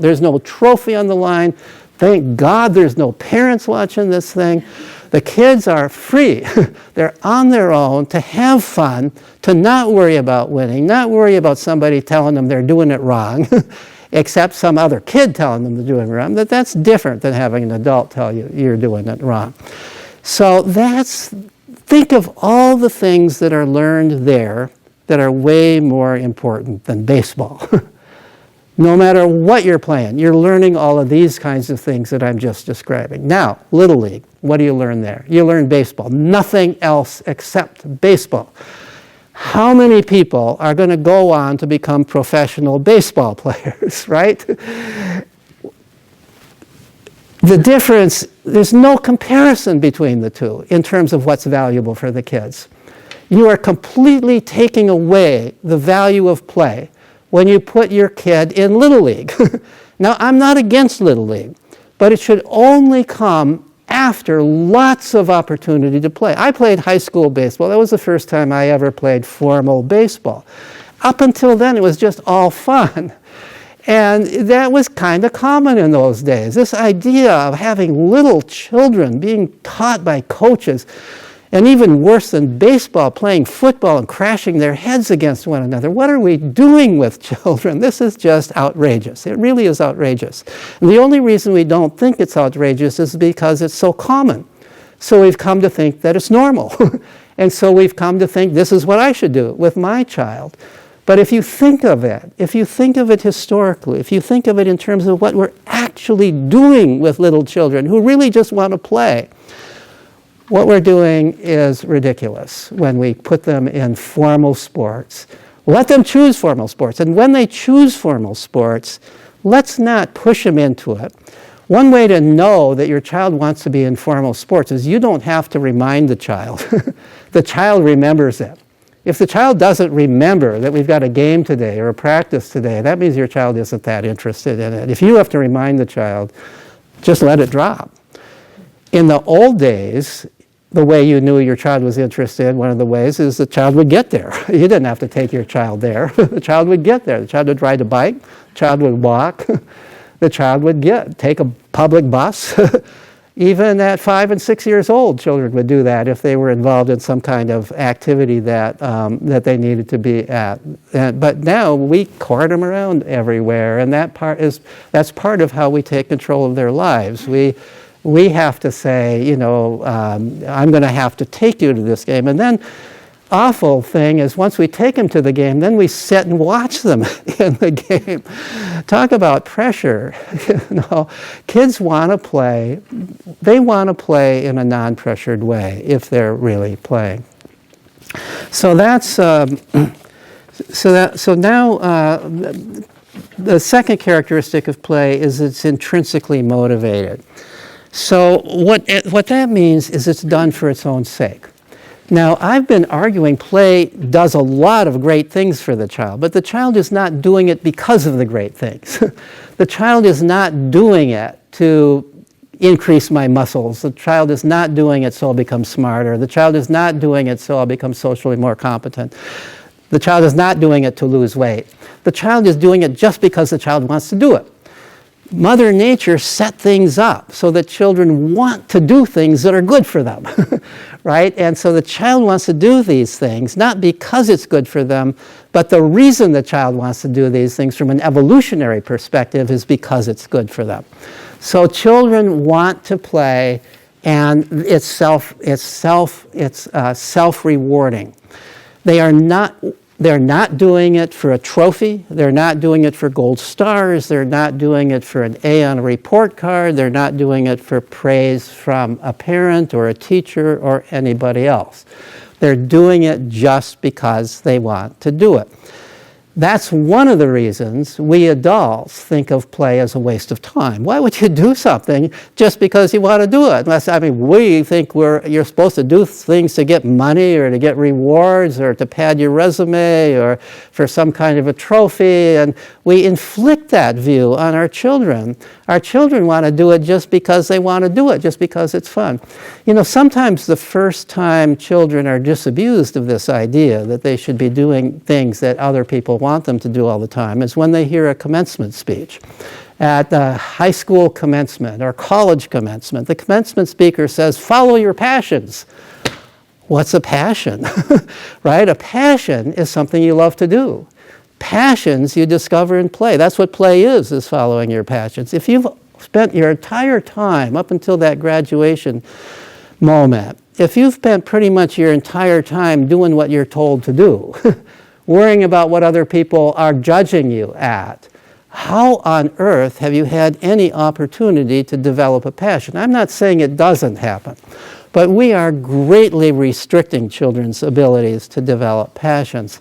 There's no trophy on the line. Thank God there's no parents watching this thing. The kids are free. They're on their own to have fun, to not worry about winning, not worry about somebody telling them they're doing it wrong, except some other kid telling them they're doing it wrong. That's different than having an adult tell you you're doing it wrong. So think of all the things that are learned there that are way more important than baseball. No matter what you're playing, you're learning all of these kinds of things that I'm just describing. Now, Little League, what do you learn there? You learn baseball. Nothing else except baseball. How many people are going to go on to become professional baseball players, right? The difference, there's no comparison between the two in terms of what's valuable for the kids. You are completely taking away the value of play when you put your kid in Little League. Now, I'm not against Little League, but it should only come after lots of opportunity to play. I played high school baseball. That was the first time I ever played formal baseball. Up until then, it was just all fun. And that was kind of common in those days. This idea of having little children being taught by coaches, and even worse than baseball, playing football and crashing their heads against one another. What are we doing with children? This is just outrageous. It really is outrageous. And the only reason we don't think it's outrageous is because it's so common. So we've come to think that it's normal. And so we've come to think this is what I should do with my child. But if you think of it historically, if you think of it in terms of what we're actually doing with little children who really just want to play, what we're doing is ridiculous when we put them in formal sports. Let them choose formal sports. And when they choose formal sports, let's not push them into it. One way to know that your child wants to be in formal sports is you don't have to remind the child. The child remembers it. If the child doesn't remember that we've got a game today or a practice today, that means your child isn't that interested in it. If you have to remind the child, just let it drop. In the old days, the way you knew your child was interested, one of the ways is the child would get there. You didn't have to take your child there. The child would get there. The child would ride a bike. The child would walk. The child would take a public bus. Even at 5 and 6 years old, children would do that if they were involved in some kind of activity that they needed to be at. But now we cart them around everywhere, and that's part of how we take control of their lives. We have to say, I'm going to have to take you to this game. And then awful thing is once we take them to the game, then we sit and watch them in the game. Talk about pressure. Kids want to play. They want to play in a non-pressured way if they're really playing. So that's now the second characteristic of play is it's intrinsically motivated. So what that means is it's done for its own sake. Now, I've been arguing play does a lot of great things for the child, but the child is not doing it because of the great things. The child is not doing it to increase my muscles. The child is not doing it so I'll become smarter. The child is not doing it so I'll become socially more competent. The child is not doing it to lose weight. The child is doing it just because the child wants to do it. Mother Nature set things up so that children want to do things that are good for them, right? And so the child wants to do these things, not because it's good for them, but the reason the child wants to do these things from an evolutionary perspective is because it's good for them. So children want to play, and it's self-rewarding. They're not doing it for a trophy. They're not doing it for gold stars. They're not doing it for an A on a report card. They're not doing it for praise from a parent or a teacher or anybody else. They're doing it just because they want to do it. That's one of the reasons we adults think of play as a waste of time. Why would you do something just because you want to do it? We think you're supposed to do things to get money or to get rewards or to pad your resume or for some kind of a trophy, and we inflict that view on our children. Our children want to do it just because they want to do it, just because it's fun. Sometimes the first time children are disabused of this idea that they should be doing things that other people want them to do all the time is when they hear a commencement speech. At the high school commencement or college commencement, the commencement speaker says, "Follow your passions." What's a passion? Right? A passion is something you love to do. Passions you discover in play. That's what play is following your passions. If you've spent your entire time up until that graduation moment, if you've spent pretty much your entire time doing what you're told to do, worrying about what other people are judging you at, how on earth have you had any opportunity to develop a passion? I'm not saying it doesn't happen, but we are greatly restricting children's abilities to develop passions.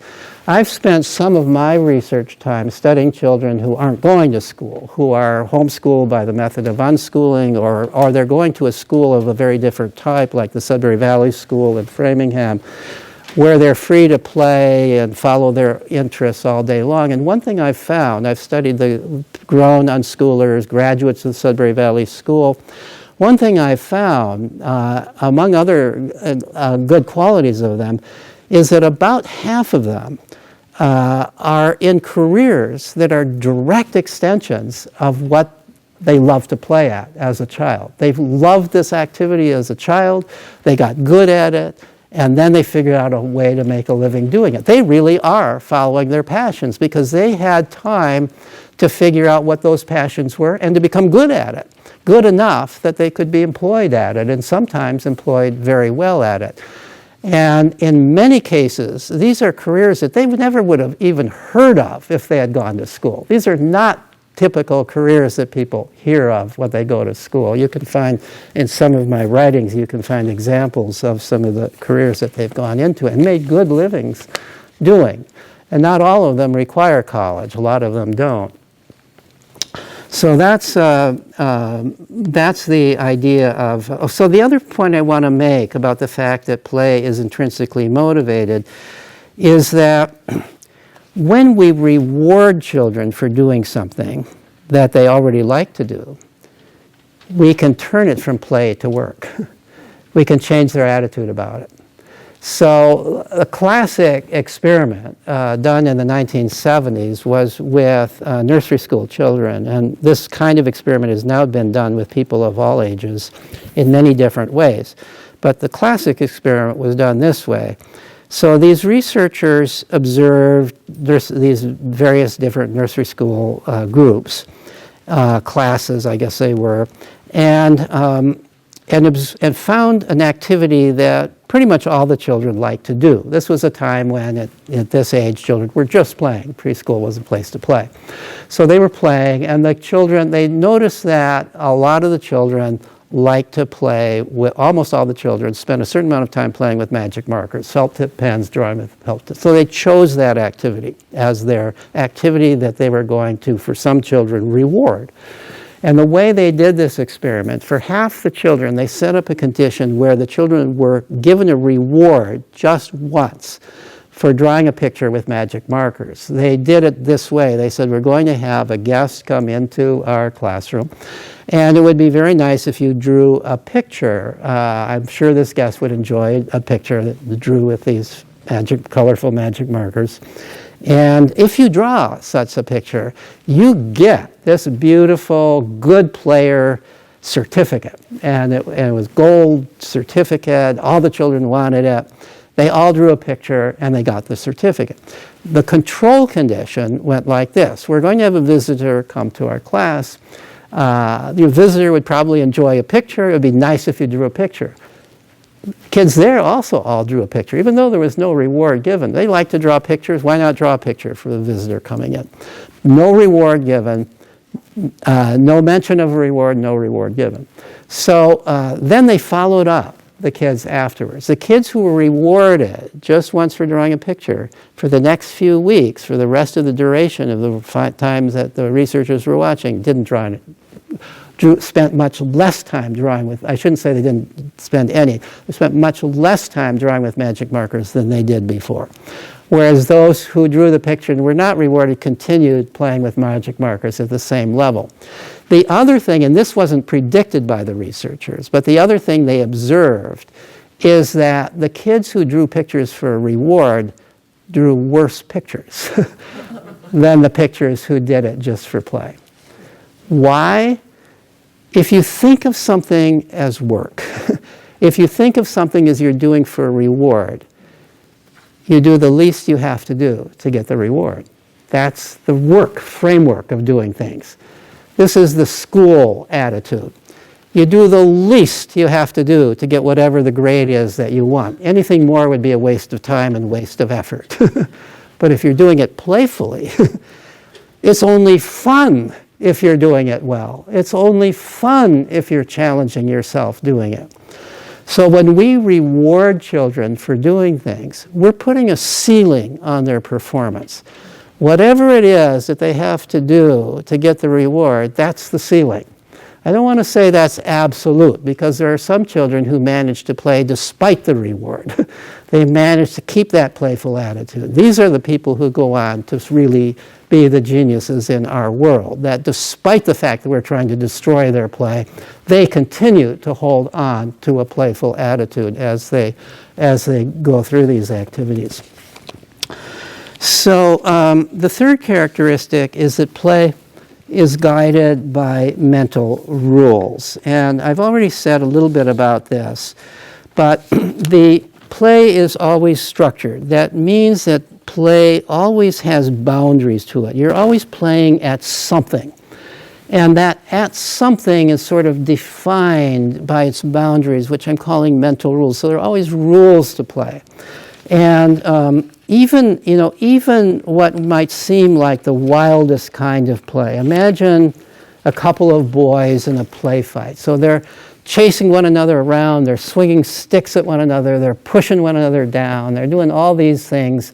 I've spent some of my research time studying children who aren't going to school, who are homeschooled by the method of unschooling, or they're going to a school of a very different type, like the Sudbury Valley School in Framingham, where they're free to play and follow their interests all day long. And one thing I've found, I've studied the grown unschoolers, graduates of the Sudbury Valley School. One thing I've found, among other good qualities of them, is that about half of them are in careers that are direct extensions of what they love to play at as a child. They've loved this activity as a child, they got good at it, and then they figured out a way to make a living doing it. They really are following their passions because they had time to figure out what those passions were and to become good at it, good enough that they could be employed at it, and sometimes employed very well at it. And in many cases, these are careers that they never would have even heard of if they had gone to school. These are not typical careers that people hear of when they go to school. You can find, in some of my writings, you can find examples of some of the careers that they've gone into and made good livings doing. And not all of them require college. A lot of them don't. So that's the idea of, so the other point I want to make about the fact that play is intrinsically motivated is that when we reward children for doing something that they already like to do, we can turn it from play to work. We can change their attitude about it. So a classic experiment done in the 1970s was with nursery school children, and this kind of experiment has now been done with people of all ages in many different ways. But the classic experiment was done this way. So these researchers observed these various different nursery school groups, classes, I guess they were, and found an activity that pretty much all the children liked to do. This was a time when, at this age, children were just playing. Preschool was a place to play. So they were playing, and the children, they noticed that a lot of the children liked to play with, almost all the children spent a certain amount of time playing with magic markers, felt tip pens, drawing with felt tip. So they chose that activity as their activity that they were going to, for some children, reward. And the way they did this experiment, for half the children, they set up a condition where the children were given a reward just once for drawing a picture with magic markers. They did it this way. They said, we're going to have a guest come into our classroom, and it would be very nice if you drew a picture. I'm sure this guest would enjoy a picture that drew with these colorful magic markers. And if you draw such a picture, you get this beautiful good player certificate. And it was gold certificate. All the children wanted it. They all drew a picture and they got the certificate. The control condition went like this. We're going to have a visitor come to our class. Your visitor would probably enjoy a picture. It would be nice if you drew a picture. Kids there also all drew a picture, even though there was no reward given. They like to draw pictures. Why not draw a picture for the visitor coming in? No reward given, no mention of a reward, no reward given. So then they followed up the kids afterwards. The kids who were rewarded just once for drawing a picture, for the next few weeks, for the rest of the duration of the times that the researchers were watching, didn't draw it. Spent much less time drawing with, I shouldn't say they didn't spend any, they spent much less time drawing with magic markers than they did before. Whereas those who drew the picture and were not rewarded continued playing with magic markers at the same level. The other thing, and this wasn't predicted by the researchers, but the other thing they observed is that the kids who drew pictures for a reward drew worse pictures than the pictures who did it just for play. Why? If you think of something as work, if you think of something as you're doing for a reward, you do the least you have to do to get the reward. That's the work framework of doing things. This is the school attitude. You do the least you have to do to get whatever the grade is that you want. Anything more would be a waste of time and waste of effort. But if you're doing it playfully, it's only fun if you're doing it well. It's only fun if you're challenging yourself doing it. So when we reward children for doing things, we're putting a ceiling on their performance. Whatever it is that they have to do to get the reward, that's the ceiling. I don't want to say that's absolute, because there are some children who manage to play despite the reward. They manage to keep that playful attitude. These are the people who go on to really be the geniuses in our world, that despite the fact that we're trying to destroy their play, they continue to hold on to a playful attitude as they go through these activities. So the third characteristic is that play is guided by mental rules. And I've already said a little bit about this, but the play is always structured. That means that play always has boundaries to it. You're always playing at something. And that at something is sort of defined by its boundaries, which I'm calling mental rules. So there are always rules to play. And even what might seem like the wildest kind of play. Imagine a couple of boys in a play fight. So they're chasing one another around, they're swinging sticks at one another, they're pushing one another down, they're doing all these things.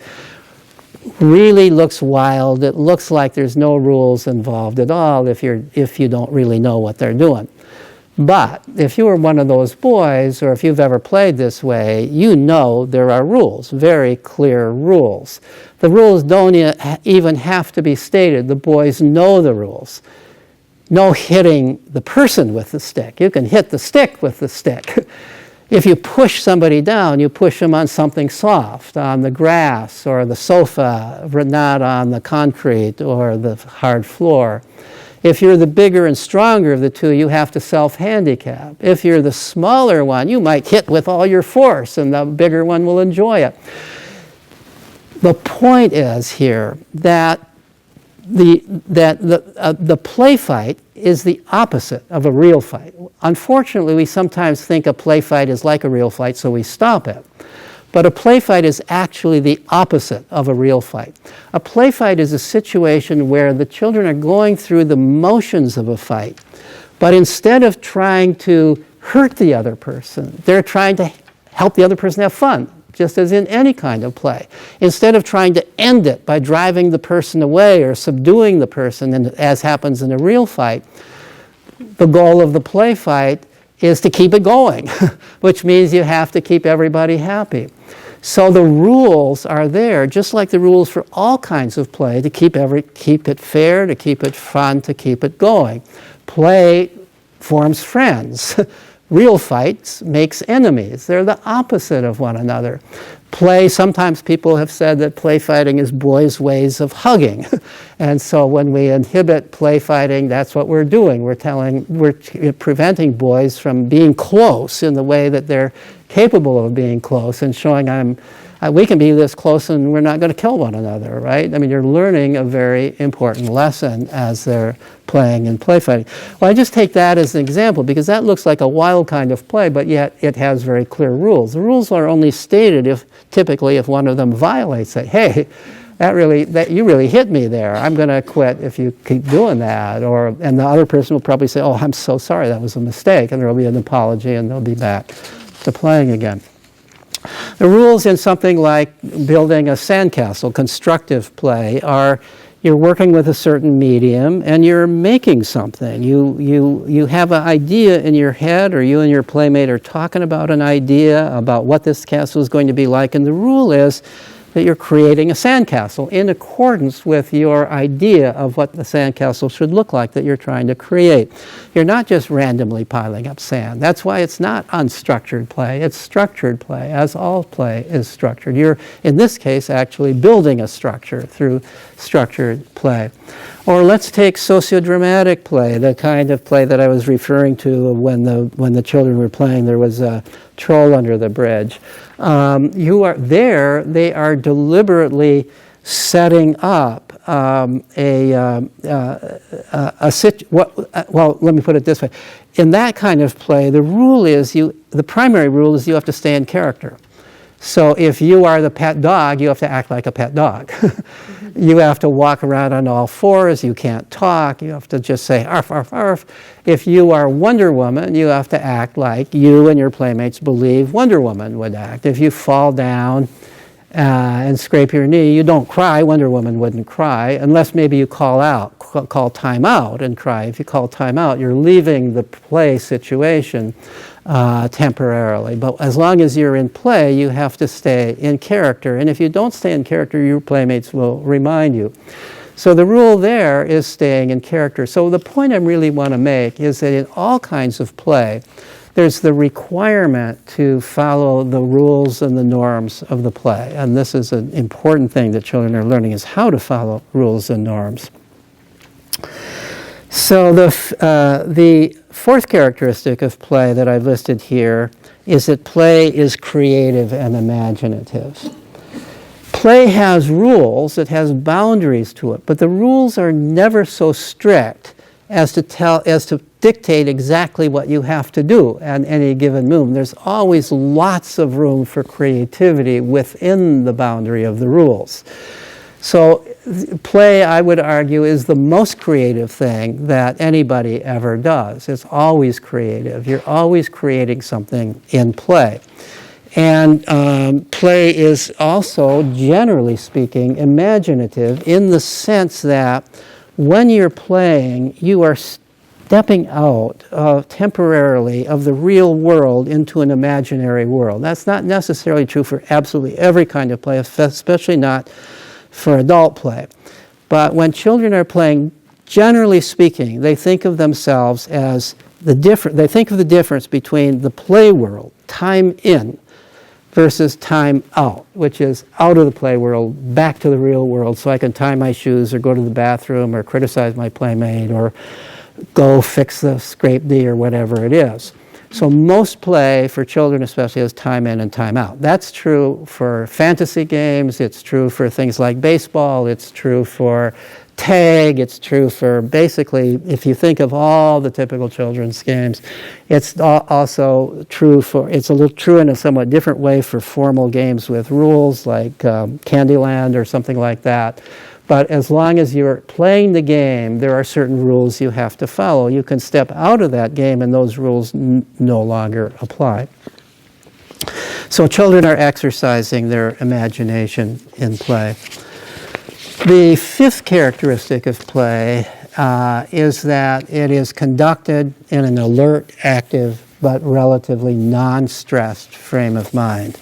Really looks wild. It looks like there's no rules involved at all if you don't really know what they're doing. But if you were one of those boys, or if you've ever played this way, you know there are rules, very clear rules. The rules don't even have to be stated. The boys know the rules. No hitting the person with the stick. You can hit the stick with the stick. If you push somebody down, you push them on something soft, on the grass or the sofa, not on the concrete or the hard floor. If you're the bigger and stronger of the two, you have to self-handicap. If you're the smaller one, you might hit with all your force, and the bigger one will enjoy it. The point is here that the play fight is the opposite of a real fight. Unfortunately, we sometimes think a play fight is like a real fight, so we stop it. But a play fight is actually the opposite of a real fight. A play fight is a situation where the children are going through the motions of a fight, but instead of trying to hurt the other person, they're trying to help the other person have fun, just as in any kind of play. Instead of trying to end it by driving the person away or subduing the person, and as happens in a real fight, the goal of the play fight is to keep it going, which means you have to keep everybody happy. So the rules are there, just like the rules for all kinds of play, to keep it fair, to keep it fun, to keep it going. Play forms friends. Real fights makes enemies. They're the opposite of one another. Play, sometimes people have said that play fighting is boys' ways of hugging. And so when we inhibit play fighting, that's what we're doing. We're preventing boys from being close in the way that they're capable of being close, and showing we can be this close and we're not going to kill one another, right? I mean, you're learning a very important lesson as they're playing and play fighting. Well, I just take that as an example because that looks like a wild kind of play, but yet it has very clear rules. The rules are only stated typically if one of them violates it. Hey, you really hit me there. I'm going to quit if you keep doing that. And the other person will probably say, oh, I'm so sorry, that was a mistake, and there will be an apology, and they'll be back to playing again. The rules in something like building a sandcastle, constructive play, are you're working with a certain medium and you're making something. You have an idea in your head, or you and your playmate are talking about an idea about what this castle is going to be like, and the rule is that you're creating a sandcastle in accordance with your idea of what the sandcastle should look like that you're trying to create. You're not just randomly piling up sand. That's why it's not unstructured play. It's structured play, as all play is structured. You're, in this case, actually building a structure through structured play. Or let's take sociodramatic play, the kind of play that I was referring to when the children were playing. There was a troll under the bridge. They are deliberately setting up let me put it this way. In that kind of play, the primary rule is you have to stay in character. So if you are the pet dog, you have to act like a pet dog. You have to walk around on all fours. You can't talk. You have to just say, arf, arf, arf. If you are Wonder Woman, you have to act like you and your playmates believe Wonder Woman would act. If you fall down and scrape your knee, you don't cry. Wonder Woman wouldn't cry, unless maybe you call time out and cry. If you call time out, you're leaving the play situation temporarily. But as long as you're in play, you have to stay in character. And if you don't stay in character, your playmates will remind you. So the rule there is staying in character. So the point I really want to make is that in all kinds of play, there's the requirement to follow the rules and the norms of the play. And this is an important thing that children are learning, is how to follow rules and norms. So the fourth characteristic of play that I've listed here is that play is creative and imaginative. Play has rules, it has boundaries to it, but the rules are never so strict as to dictate exactly what you have to do at any given moment. There's always lots of room for creativity within the boundary of the rules. So play, I would argue, is the most creative thing that anybody ever does. It's always creative. You're always creating something in play. And play is also, generally speaking, imaginative in the sense that when you're playing, you are stepping out temporarily of the real world into an imaginary world. That's not necessarily true for absolutely every kind of play, especially not for adult play. But when children are playing, generally speaking, they think of themselves as they think of the difference between the play world, time in, versus time out, which is out of the play world, back to the real world, so I can tie my shoes or go to the bathroom or criticize my playmate or go fix the scraped knee or whatever it is. So most play, for children especially, is time in and time out. That's true for fantasy games, it's true for things like baseball, it's true for tag, it's true for basically, if you think of all the typical children's games, it's also true for, it's a little true in a somewhat different way for formal games with rules like Candyland or something like that. But as long as you're playing the game, there are certain rules you have to follow. You can step out of that game and those rules no longer apply. So children are exercising their imagination in play. The fifth characteristic of play is that it is conducted in an alert, active, but relatively non-stressed frame of mind.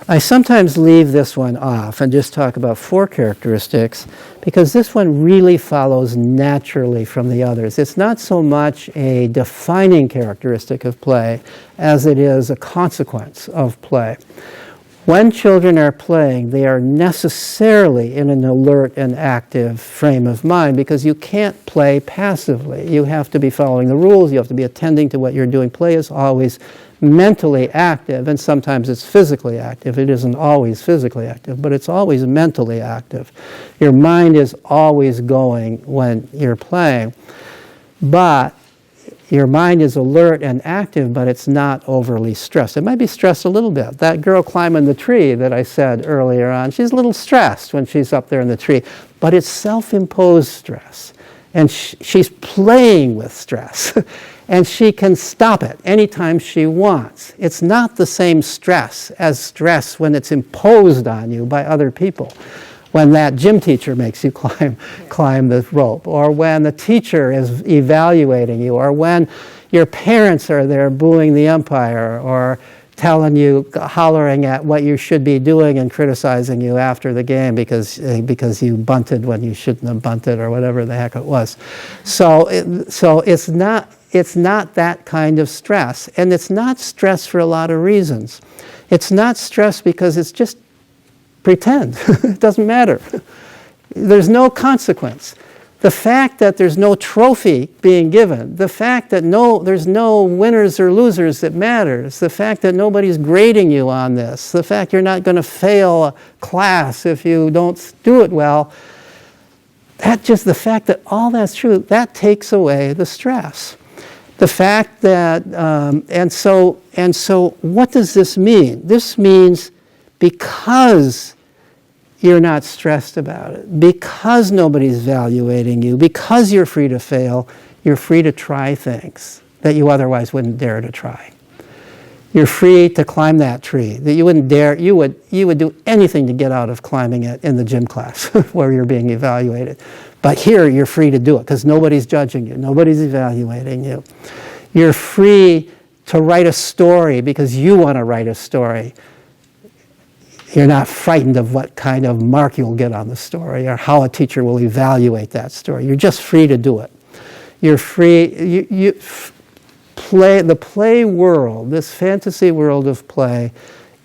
I sometimes leave this one off and just talk about four characteristics because this one really follows naturally from the others. It's not so much a defining characteristic of play as it is a consequence of play. When children are playing, they are necessarily in an alert and active frame of mind because you can't play passively. You have to be following the rules, you have to be attending to what you're doing. Play is always mentally active, and sometimes it's physically active. It isn't always physically active, but it's always mentally active. Your mind is always going when you're playing, but your mind is alert and active, but it's not overly stressed. It might be stressed a little bit. That girl climbing the tree that I said earlier on, she's a little stressed when she's up there in the tree, but it's self-imposed stress. And she's playing with stress, and she can stop it anytime she wants. It's not the same stress as stress when it's imposed on you by other people. When that gym teacher makes you climb the rope, or when the teacher is evaluating you, or when your parents are there booing the umpire, or telling you, hollering at what you should be doing and criticizing you after the game because you bunted when you shouldn't have bunted or whatever the heck it was. So it's not that kind of stress, and it's not stress for a lot of reasons. It's not stress because it's just pretend. It doesn't matter. There's no consequence. The fact that there's no trophy being given, the fact that there's no winners or losers that matters, the fact that nobody's grading you on this, the fact you're not going to fail a class if you don't do it well, the fact that all that's true, that takes away the stress. The fact that, and so what does this mean? This means because you're not stressed about it, because nobody's evaluating you, because you're free to fail, you're free to try things that you otherwise wouldn't dare to try. You're free to climb that tree that you wouldn't dare, you would do anything to get out of climbing it in the gym class where you're being evaluated. But here you're free to do it because nobody's judging you, nobody's evaluating you. You're free to write a story because you want to write a story. You're not frightened of what kind of mark you'll get on the story or how a teacher will evaluate that story. You're just free to do it. You're free. play world, this fantasy world of play,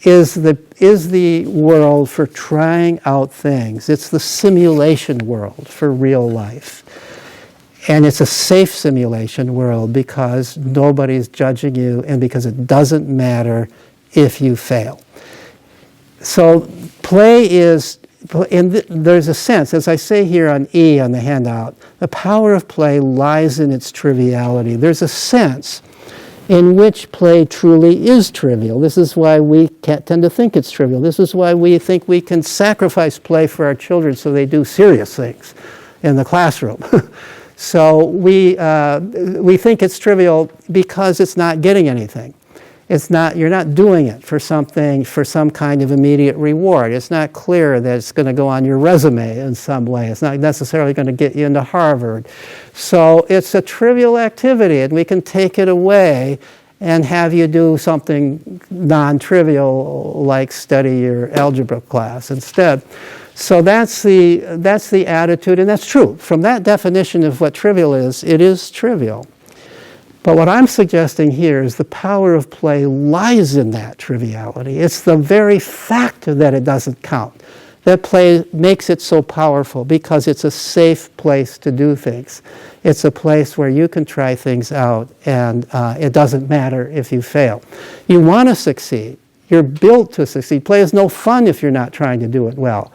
is the world for trying out things. It's the simulation world for real life. And it's a safe simulation world because nobody's judging you and because it doesn't matter if you fail. So play is, and there's a sense, as I say here on E on the handout, the power of play lies in its triviality. There's a sense in which play truly is trivial. This is why we tend to think it's trivial. This is why we think we can sacrifice play for our children so they do serious things in the classroom. So we think it's trivial because it's not getting anything. You're not doing it for something, for some kind of immediate reward. It's not clear that it's going to go on your resume in some way. It's not necessarily going to get you into Harvard. So it's a trivial activity, and we can take it away and have you do something non-trivial like study your algebra class instead. So that's the attitude, and that's true. From that definition of what trivial is, it is trivial. But what I'm suggesting here is the power of play lies in that triviality. It's the very fact that it doesn't count. That play makes it so powerful because it's a safe place to do things. It's a place where you can try things out and it doesn't matter if you fail. You want to succeed. You're built to succeed. Play is no fun if you're not trying to do it well.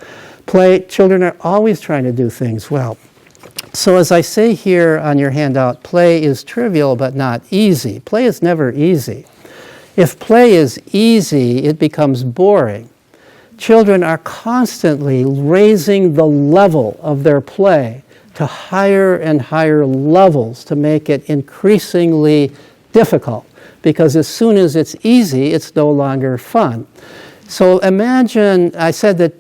Children are always trying to do things well. So as I say here on your handout, play is trivial but not easy. Play is never easy. If play is easy, it becomes boring. Children are constantly raising the level of their play to higher and higher levels to make it increasingly difficult. Because as soon as it's easy, it's no longer fun. So imagine, I said that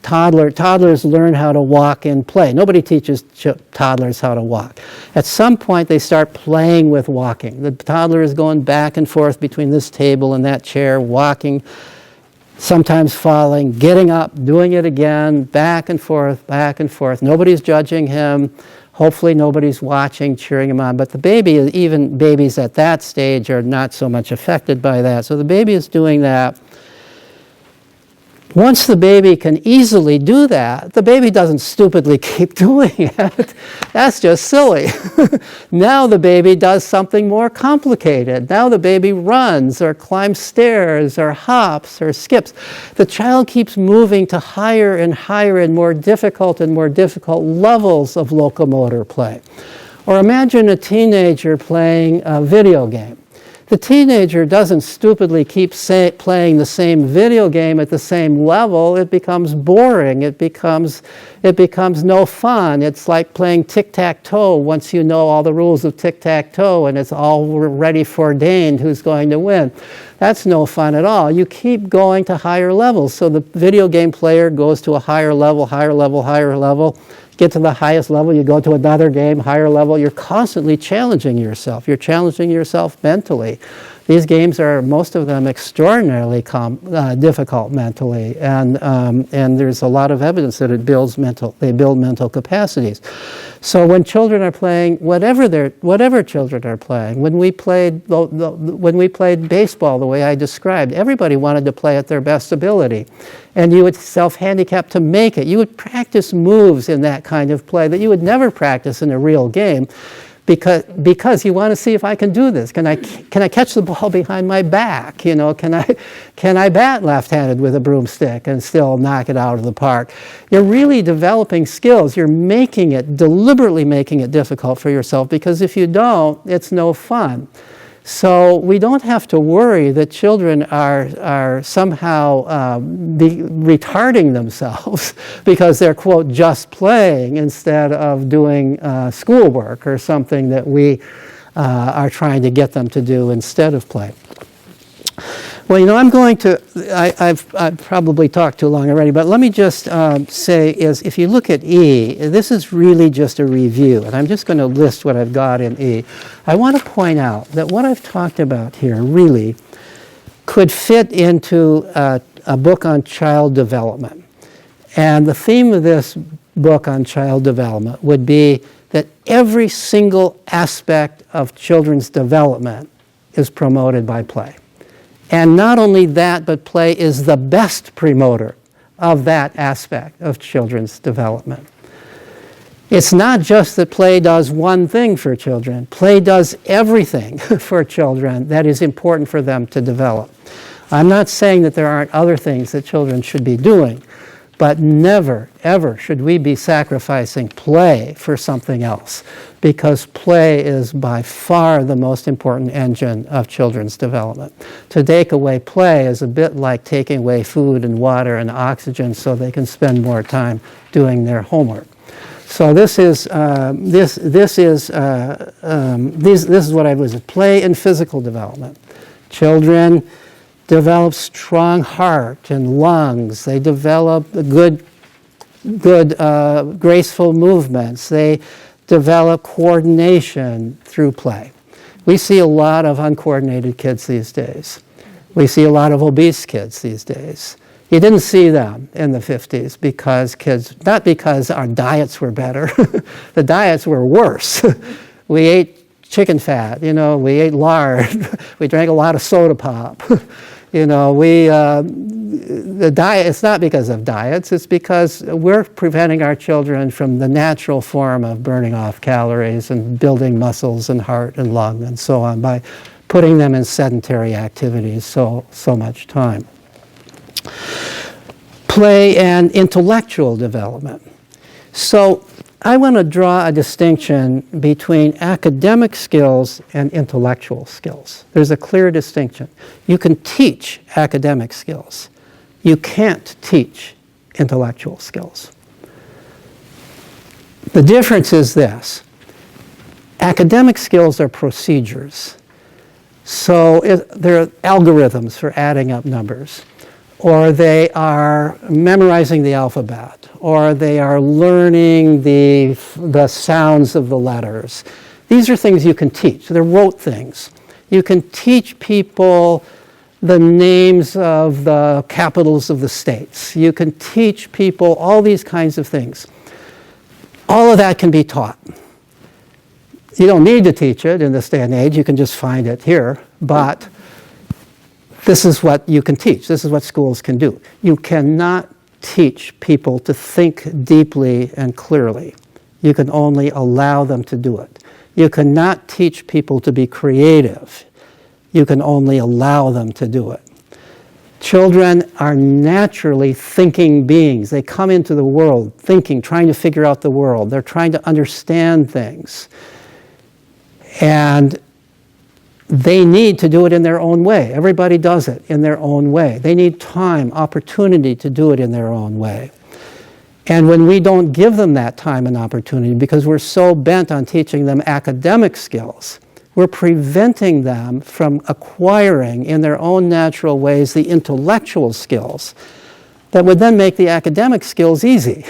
toddlers learn how to walk in play. Nobody teaches toddlers how to walk. At some point, they start playing with walking. The toddler is going back and forth between this table and that chair, walking, sometimes falling, getting up, doing it again, back and forth, back and forth. Nobody's judging him. Hopefully nobody's watching, cheering him on. But the baby, even babies at that stage, are not so much affected by that. So the baby is doing that. Once the baby can easily do that, the baby doesn't stupidly keep doing it. That's just silly. Now the baby does something more complicated. Now the baby runs or climbs stairs or hops or skips. The child keeps moving to higher and higher and more difficult levels of locomotor play. Or imagine a teenager playing a video game. The teenager doesn't stupidly keep playing the same video game at the same level. It becomes boring. It becomes no fun. It's like playing tic-tac-toe once you know all the rules of tic-tac-toe and it's already foreordained who's going to win. That's no fun at all. You keep going to higher levels. So the video game player goes to a higher level, higher level, higher level. Get to the highest level, you go to another game, higher level. You're constantly challenging yourself. You're challenging yourself mentally. These games are, most of them, extraordinarily difficult mentally, and there's a lot of evidence that they build mental capacities. So when children are playing, whatever children are playing, when we played baseball the way I described, everybody wanted to play at their best ability, and you would self-handicap to make it. You would practice moves in that kind of play that you would never practice in a real game. Because you want to see if I can do this. Can I catch the ball behind my back? You know, can I bat left-handed with a broomstick and still knock it out of the park? You're really developing skills. You're deliberately making it difficult for yourself, because if you don't, it's no fun. So we don't have to worry that children are somehow retarding themselves because they're, quote, just playing instead of doing schoolwork or something that we are trying to get them to do instead of play. Well, you know, I've probably talked too long already, but let me just say if you look at E, this is really just a review, and I'm just going to list what I've got in E. I want to point out that what I've talked about here really could fit into a book on child development. And the theme of this book on child development would be that every single aspect of children's development is promoted by play. And not only that, but play is the best promoter of that aspect of children's development. It's not just that play does one thing for children. Play does everything for children that is important for them to develop. I'm not saying that there aren't other things that children should be doing, but never, ever should we be sacrificing play for something else, because play is by far the most important engine of children's development. To take away play is a bit like taking away food and water and oxygen so they can spend more time doing their homework. So this is what I was, play and physical development. Children develop strong heart and lungs. They develop good graceful movements. They develop coordination through play. We see a lot of uncoordinated kids these days. We see a lot of obese kids these days. You didn't see them in the 50s because not because our diets were better. The diets were worse. We ate chicken fat, we ate lard, we drank a lot of soda pop. The diet, it's not because of diets, it's because we're preventing our children from the natural form of burning off calories and building muscles and heart and lung and so on by putting them in sedentary activities so much time. Play and intellectual development. So I want to draw a distinction between academic skills and intellectual skills. There's a clear distinction. You can teach academic skills. You can't teach intellectual skills. The difference is this. Academic skills are procedures. So they're algorithms for adding up numbers, or they are memorizing the alphabet, or they are learning the sounds of the letters. These are things you can teach. They're rote things. You can teach people the names of the capitals of the states. You can teach people all these kinds of things. All of that can be taught. You don't need to teach it in this day and age. You can just find it here. But this is what you can teach. This is what schools can do. You cannot teach people to think deeply and clearly. You can only allow them to do it. You cannot teach people to be creative. You can only allow them to do it. Children are naturally thinking beings. They come into the world thinking, trying to figure out the world. They're trying to understand things. And they need to do it in their own way. Everybody does it in their own way. They need time, opportunity to do it in their own way. And when we don't give them that time and opportunity because we're so bent on teaching them academic skills, we're preventing them from acquiring in their own natural ways the intellectual skills that would then make the academic skills easy.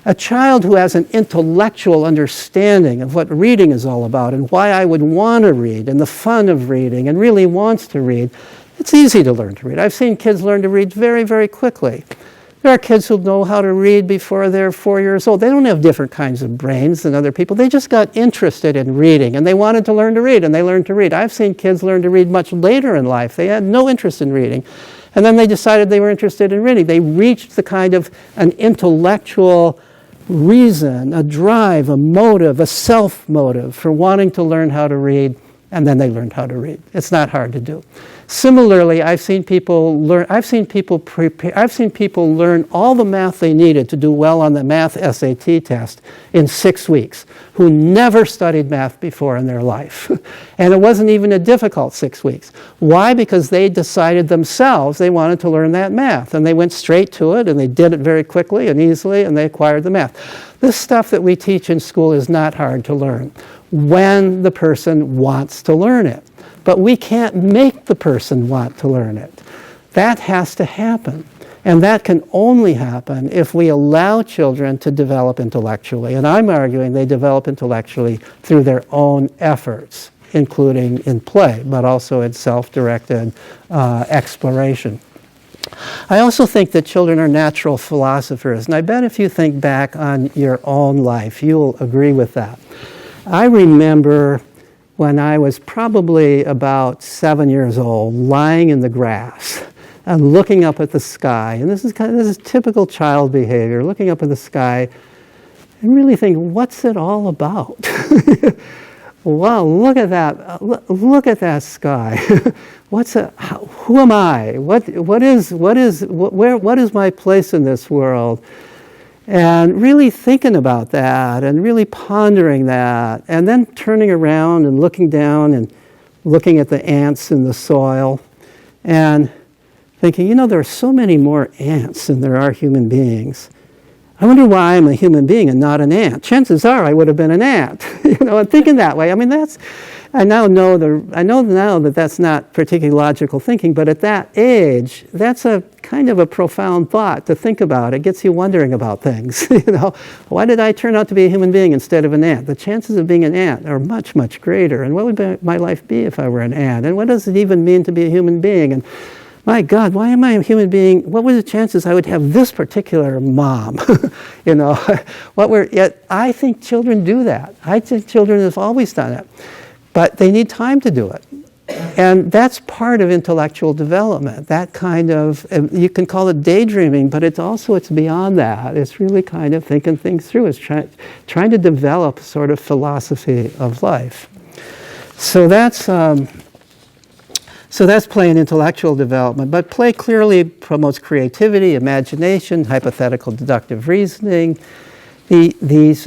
A child who has an intellectual understanding of what reading is all about and why I would want to read and the fun of reading and really wants to read, it's easy to learn to read. I've seen kids learn to read very, very quickly. There are kids who know how to read before they're 4 years old. They don't have different kinds of brains than other people. They just got interested in reading and they wanted to learn to read and they learned to read. I've seen kids learn to read much later in life. They had no interest in reading. And then they decided they were interested in reading. They reached the kind of an intellectual reason, a drive, a motive, a self-motive for wanting to learn how to read, and then they learned how to read. It's not hard to do. Similarly, I've seen people learn all the math they needed to do well on the math SAT test in 6 weeks, who never studied math before in their life. And it wasn't even a difficult 6 weeks. Why? Because they decided themselves they wanted to learn that math, and they went straight to it, and they did it very quickly and easily, and they acquired the math. This stuff that we teach in school is not hard to learn when the person wants to learn it. But we can't make the person want to learn it. That has to happen. And that can only happen if we allow children to develop intellectually. And I'm arguing they develop intellectually through their own efforts, including in play, but also in self-directed exploration. I also think that children are natural philosophers, and I bet if you think back on your own life, you'll agree with that. I remember when I was probably about 7 years old, lying in the grass and looking up at the sky, and this is typical child behavior, looking up at the sky and really thinking, what's it all about? Wow, look at that! Look at that sky. Who am I? What is my place in this world? And really thinking about that, and really pondering that, and then turning around and looking down and looking at the ants in the soil, and thinking, there are so many more ants than there are human beings. I wonder why I'm a human being and not an ant. Chances are I would have been an ant. And thinking that way. I mean, I know now that that's not particularly logical thinking, but at that age, that's a kind of a profound thought to think about. It gets you wondering about things. Why did I turn out to be a human being instead of an ant? The chances of being an ant are much, much greater. And what would my life be if I were an ant? And what does it even mean to be a human being? And my God, why am I a human being? What were the chances I would have this particular mom? Yet I think children do that. I think children have always done it. But they need time to do it. And that's part of intellectual development. That kind of, you can call it daydreaming, but it's beyond that. It's really kind of thinking things through. It's trying to develop a sort of philosophy of life. So that's play and intellectual development. But play clearly promotes creativity, imagination, hypothetical deductive reasoning. These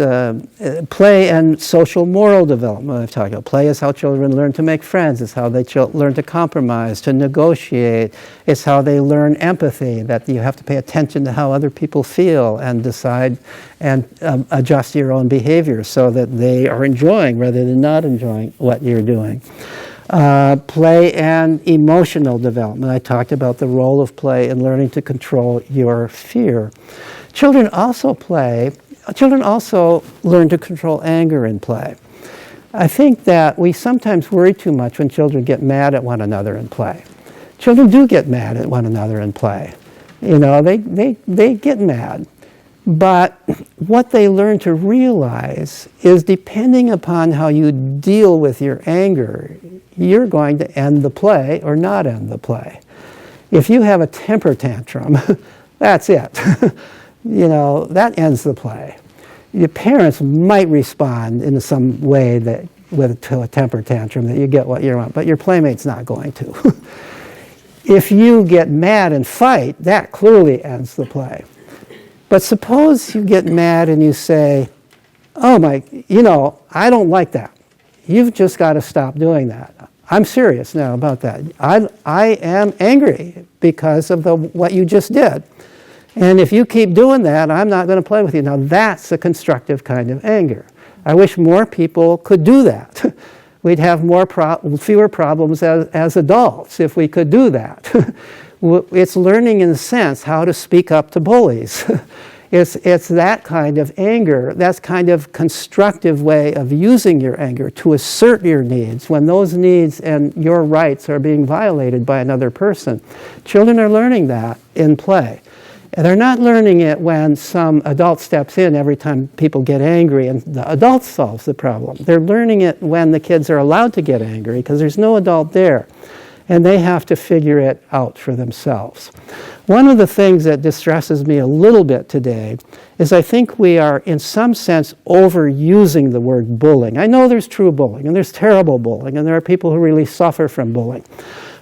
play and social moral development I've talked about. Play is how children learn to make friends. It's how they learn to compromise, to negotiate. It's how they learn empathy, that you have to pay attention to how other people feel and decide and adjust your own behavior so that they are enjoying rather than not enjoying what you're doing. Play and emotional development. I talked about the role of play in learning to control your fear. Children also learn to control anger in play. I think that we sometimes worry too much when children get mad at one another in play. Children do get mad at one another in play. They get mad. But what they learn to realize is, depending upon how you deal with your anger, you're going to end the play or not end the play. If you have a temper tantrum, that's it. That ends the play. Your parents might respond in some way to a temper tantrum that you get what you want, but your playmate's not going to. If you get mad and fight, that clearly ends the play. But suppose you get mad and you say, oh I don't like that. You've just got to stop doing that. I'm serious now about that. I am angry because of what you just did. And if you keep doing that, I'm not going to play with you. Now that's a constructive kind of anger. I wish more people could do that. We'd have fewer problems as adults if we could do that. It's learning, in a sense, how to speak up to bullies. It's that kind of anger, that's kind of constructive way of using your anger to assert your needs when those needs and your rights are being violated by another person. Children are learning that in play. And they're not learning it when some adult steps in every time people get angry and the adult solves the problem. They're learning it when the kids are allowed to get angry because there's no adult there. And they have to figure it out for themselves. One of the things that distresses me a little bit today is I think we are, in some sense, overusing the word bullying. I know there's true bullying, and there's terrible bullying, and there are people who really suffer from bullying.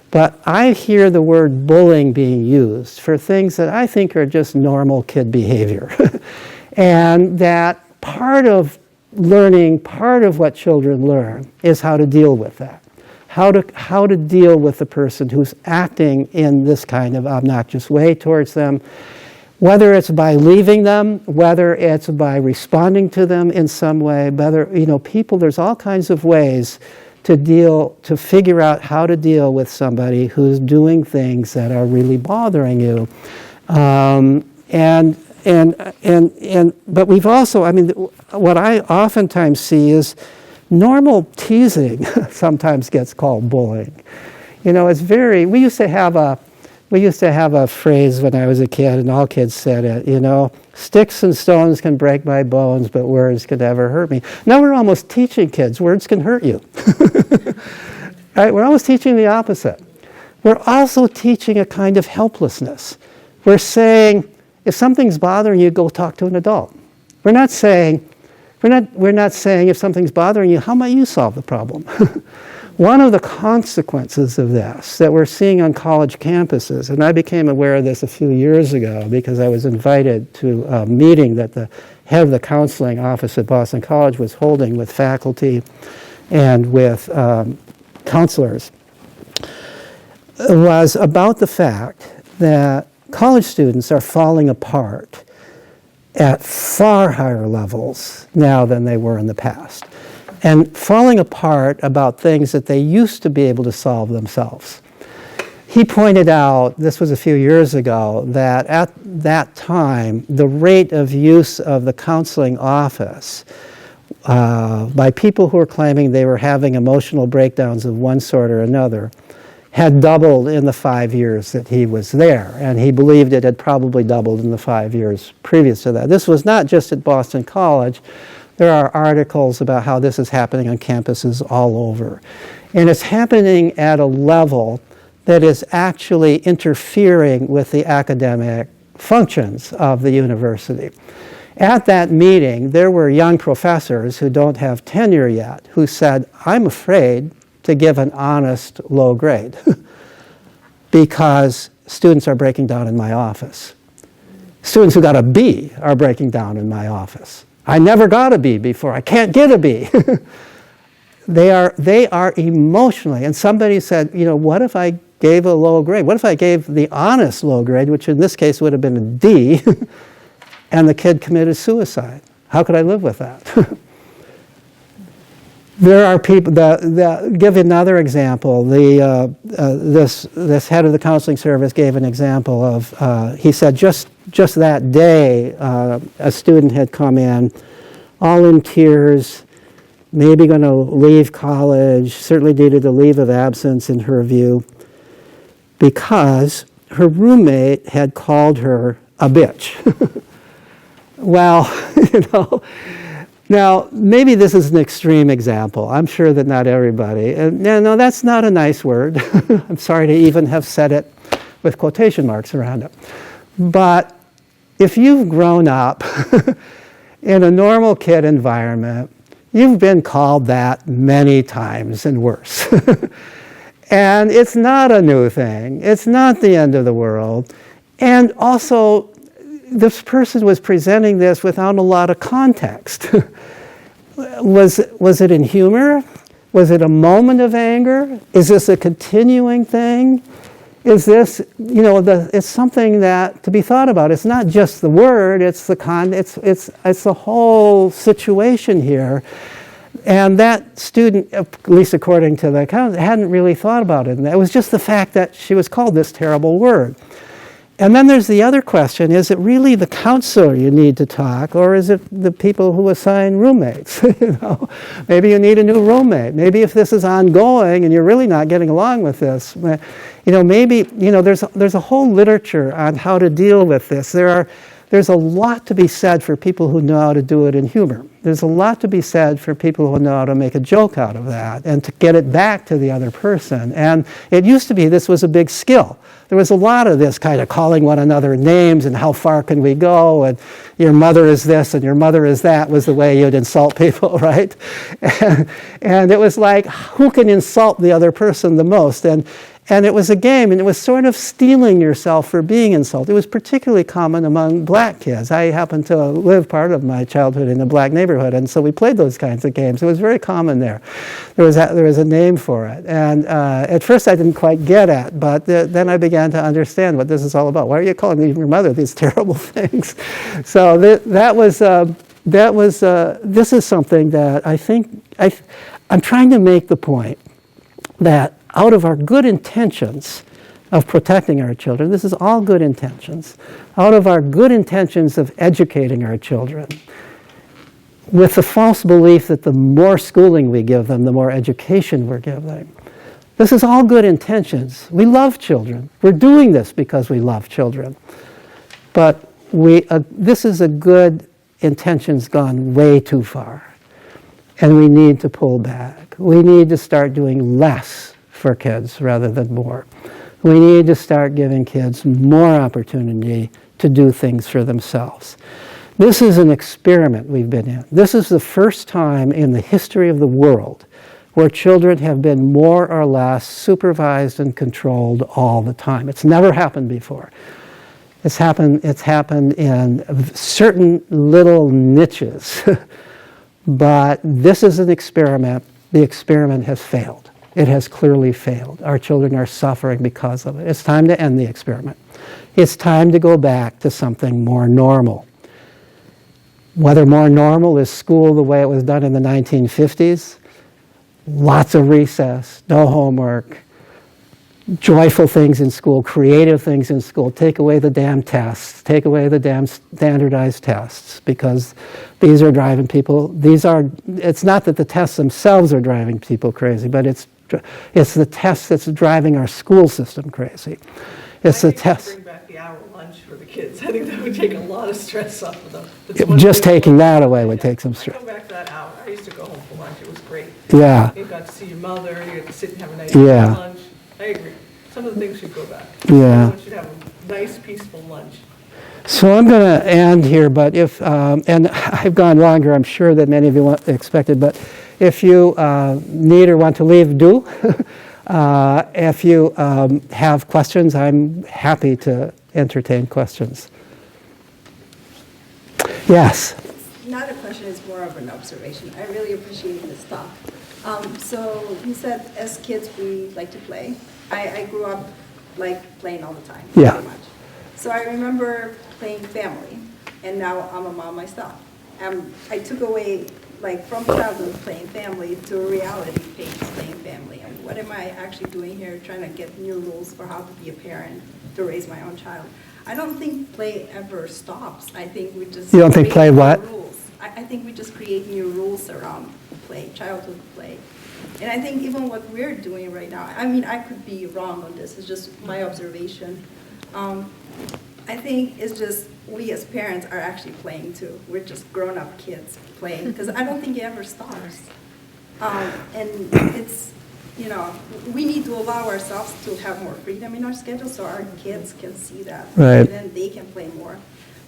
But I hear the word bullying being used for things that I think are just normal kid behavior. And that part of learning, part of what children learn is how to deal with that. How to deal with the person who's acting in this kind of obnoxious way towards them, whether it's by leaving them, whether it's by responding to them in some way, there's all kinds of ways to figure out how to deal with somebody who's doing things that are really bothering you. But we've also, what I oftentimes see is normal teasing sometimes gets called bullying. We used to have a we used to have a phrase when I was a kid, and all kids said it, you know, sticks and stones can break my bones, but words can never hurt me. Now we're almost teaching kids, words can hurt you. Right? We're almost teaching the opposite. We're also teaching a kind of helplessness. We're saying, if something's bothering you, go talk to an adult. We're not saying if something's bothering you, how might you solve the problem? One of the consequences of this that we're seeing on college campuses, and I became aware of this a few years ago because I was invited to a meeting that the head of the counseling office at Boston College was holding with faculty and with counselors, was about the fact that college students are falling apart at far higher levels now than they were in the past. And falling apart about things that they used to be able to solve themselves. He pointed out, this was a few years ago, that at that time, the rate of use of the counseling office by people who were claiming they were having emotional breakdowns of one sort or another had doubled in the 5 years that he was there. And he believed it had probably doubled in the 5 years previous to that. This was not just at Boston College. There are articles about how this is happening on campuses all over. And it's happening at a level that is actually interfering with the academic functions of the university. At that meeting, there were young professors who don't have tenure yet who said, I'm afraid to give an honest low grade because students are breaking down in my office. Students who got a B are breaking down in my office. I never got a B before. I can't get a B. They are emotionally, and somebody said, you know, what if I gave a low grade? What if I gave the honest low grade, which in this case would have been a D, and the kid committed suicide? How could I live with that? There are people that give another example. This head of the counseling service gave an example of, he said just that day, a student had come in, all in tears, maybe going to leave college, certainly needed a leave of absence in her view, because her roommate had called her a bitch. Well, you know, now, maybe this is an extreme example. I'm sure that not everybody. No, that's not a nice word. I'm sorry to even have said it with quotation marks around it. But if you've grown up in a normal kid environment, you've been called that many times and worse. And it's not a new thing. It's not the end of the world. And also, this person was presenting this without a lot of context. Was it in humor? Was it a moment of anger? Is this a continuing thing? Is this, you know, it's something that to be thought about. It's not just the word, it's the whole situation here. And that student, at least according to the account, hadn't really thought about it. And it was just the fact that she was called this terrible word. And then there's the other question, is it really the counselor you need to talk, or is it the people who assign roommates? You know, maybe you need a new roommate. Maybe if this is ongoing and you're really not getting along with this, you know, maybe, you know, there's a whole literature on how to deal with this. There's a lot to be said for people who know how to do it in humor. There's a lot to be said for people who know how to make a joke out of that and to get it back to the other person. And it used to be this was a big skill. There was a lot of this kind of calling one another names and how far can we go, and your mother is this and your mother is that was the way you'd insult people, right? And it was like, who can insult the other person the most? And it was a game, and it was sort of steeling yourself for being insulted. It was particularly common among black kids. I happened to live part of my childhood in a black neighborhood, and so we played those kinds of games. It was very common there. There was a name for it. And at first I didn't quite get it, but then I began to understand what this is all about. Why are you calling your mother these terrible things? So this is something that I think, I'm trying to make the point that out of our good intentions of protecting our children, this is all good intentions, out of our good intentions of educating our children, with the false belief that the more schooling we give them, the more education we're giving them, This is all good intentions. We love children. We're doing this because we love children. But this is a good intentions gone way too far. And we need to pull back. We need to start doing less for kids rather than more. We need to start giving kids more opportunity to do things for themselves. This is an experiment we've been in. This is the first time in the history of the world where children have been more or less supervised and controlled all the time. It's never happened before. It's happened in certain little niches. But this is an experiment. The experiment has failed. It has clearly failed. Our children are suffering because of it. It's time to end the experiment. It's time to go back to something more normal. Whether more normal is school the way it was done in the 1950s, lots of recess, no homework, joyful things in school, creative things in school, take away the damn tests, take away the damn standardized tests, because these are driving people, it's not that the tests themselves are driving people crazy, but it's the tests that's driving our school system crazy. It's the tests. Bring back the hour lunch for the kids. I think that would take a lot of stress off of them. Just taking that away would take some stress. Go back to that hour. I used to go home for lunch. It was great. Yeah. You got to see your mother. You got to sit and have a nice Yeah. lunch. I agree. Some of the things should go back. Yeah. Everyone should have a nice, peaceful lunch. So I'm going to end here, but if, and I've gone longer, I'm sure that many of you expected, but if you need or want to leave, do. If you have questions, I'm happy to entertain questions. Yes? Not a question, it's more of an observation. I really appreciate this talk. So you said as kids we like to play. I grew up like playing all the time, Yeah. pretty much. So I remember playing family, and now I'm a mom myself. I took away, like from childhood playing family to a reality playing family. And what am I actually doing here, trying to get new rules for how to be a parent, to raise my own child? I don't think play ever stops. I think we just You don't think play create new what? rules. I think we just create new rules around play, childhood play. And I think even what we're doing right now, I mean, I could be wrong on this, it's just my observation. I think it's just we as parents are actually playing too. We're just grown-up kids playing, because I don't think it ever stops. And it's, you know, we need to allow ourselves to have more freedom in our schedule so our kids can see that. Right. And then they can play more.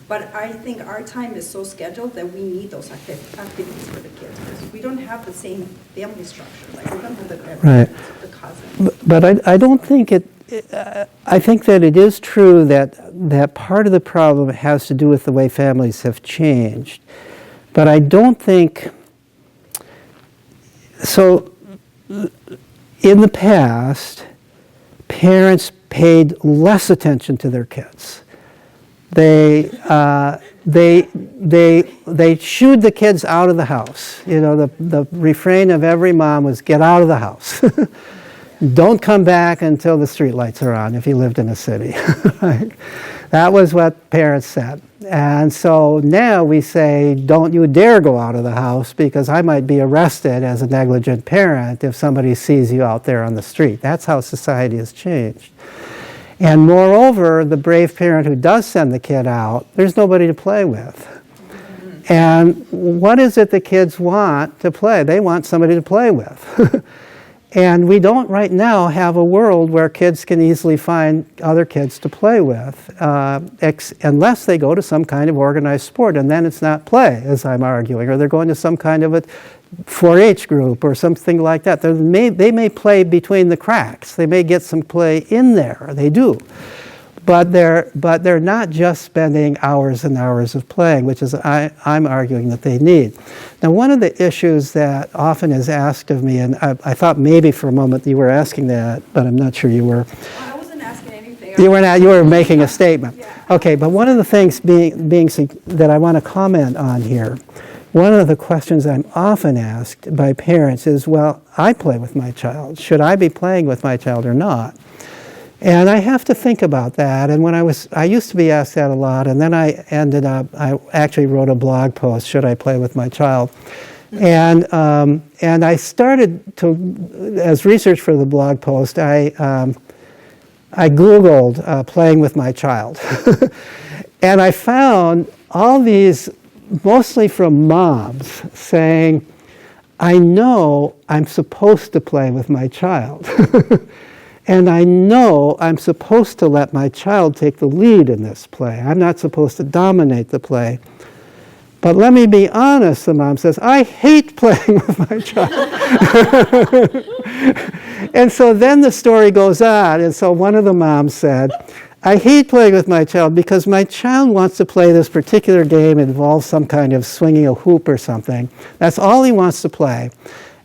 But I think our time is so scheduled that we need those activities for the kids, because we don't have the same family structure. Like we don't have the grandparents, the cousins. But I don't think I think that it is true that part of the problem has to do with the way families have changed. But I don't think, so in the past, parents paid less attention to their kids. They shooed the kids out of the house. You know, the refrain of every mom was, get out of the house. Don't come back until the streetlights are on if you lived in a city. That was what parents said. And so now we say, don't you dare go out of the house, because I might be arrested as a negligent parent if somebody sees you out there on the street. That's how society has changed. And moreover, the brave parent who does send the kid out, there's nobody to play with. And what is it the kids want to play? They want somebody to play with. And we don't right now have a world where kids can easily find other kids to play with, unless they go to some kind of organized sport, and then it's not play, as I'm arguing, or they're going to some kind of a 4-H group or something like that. They may play between the cracks. They may get some play in there. They do. But they're not just spending hours and hours of playing, which is I'm arguing that they need. Now, one of the issues that often is asked of me, and I thought maybe for a moment you were asking that, but I'm not sure you were. I wasn't asking anything. You were making a statement. Yeah. Okay, but one of the things that I want to comment on here, one of the questions I'm often asked by parents is, well, I play with my child. Should I be playing with my child or not? And I have to think about that. And when I used to be asked that a lot, and then I actually wrote a blog post, should I play with my child? And I started to, as research for the blog post, I Googled playing with my child. And I found all these, mostly from moms, saying, I know I'm supposed to play with my child. And I know I'm supposed to let my child take the lead in this play. I'm not supposed to dominate the play. But let me be honest, the mom says, I hate playing with my child. And so then the story goes on. And so one of the moms said, I hate playing with my child because my child wants to play this particular game. It involves some kind of swinging a hoop or something. That's all he wants to play.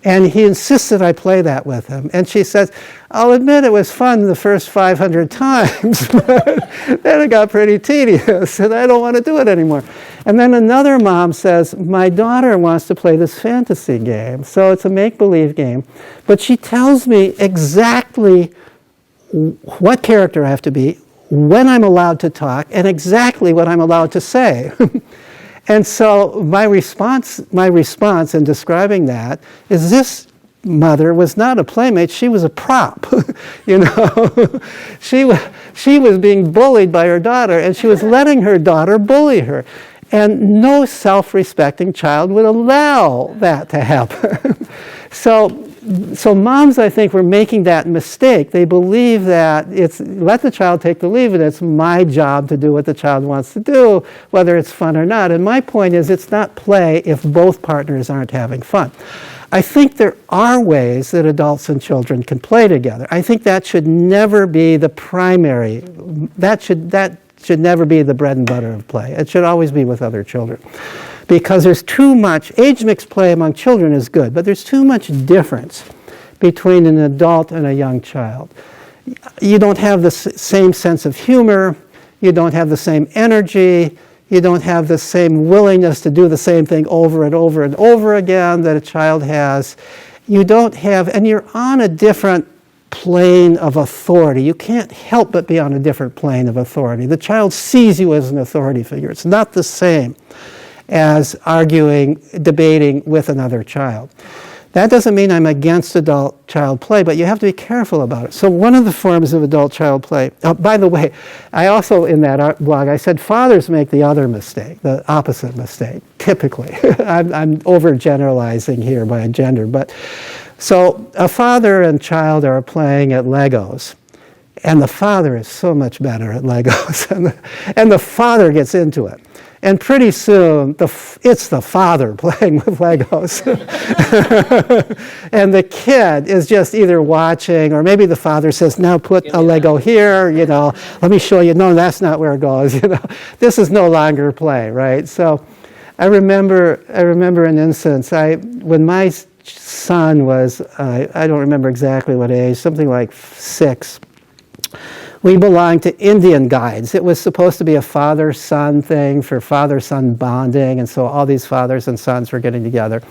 And he insisted I play that with him. And she says, I'll admit it was fun the first 500 times, but then it got pretty tedious, and I don't want to do it anymore. And then another mom says, my daughter wants to play this fantasy game. So it's a make-believe game. But she tells me exactly what character I have to be, when I'm allowed to talk, and exactly what I'm allowed to say. And so my response in describing that is this mother was not a playmate, she was a prop. You know, she was being bullied by her daughter, and she was letting her daughter bully her. And no self-respecting child would allow that to happen. So moms, I think, were making that mistake. They believe that it's let the child take the lead, and it's my job to do what the child wants to do, whether it's fun or not. And my point is, it's not play if both partners aren't having fun. I think there are ways that adults and children can play together. I think that should never be the primary. That should never be the bread and butter of play. It should always be with other children. Because there's too much, age-mixed play among children is good, but there's too much difference between an adult and a young child. You don't have the same sense of humor, you don't have the same energy, you don't have the same willingness to do the same thing over and over and over again that a child has. You don't have, and you're on a different plane of authority. You can't help but be on a different plane of authority. The child sees you as an authority figure. It's not the same as arguing, debating with another child. That doesn't mean I'm against adult-child play, but you have to be careful about it. So one of the forms of adult-child play, by the way, I also, in that blog, I said fathers make the other mistake, the opposite mistake, typically. I'm overgeneralizing here by gender, but so a father and child are playing at Legos, and the father is so much better at Legos, and the father gets into it. And pretty soon, it's the father playing with Legos. And the kid is just either watching, or maybe the father says, now put a Lego here, you know, let me show you. No, that's not where it goes, you know. This is no longer play, right? So I remember an instance, when my son was, I don't remember exactly what age, something like 6, we belonged to Indian guides. It was supposed to be a father-son thing for father-son bonding, and so all these fathers and sons were getting together.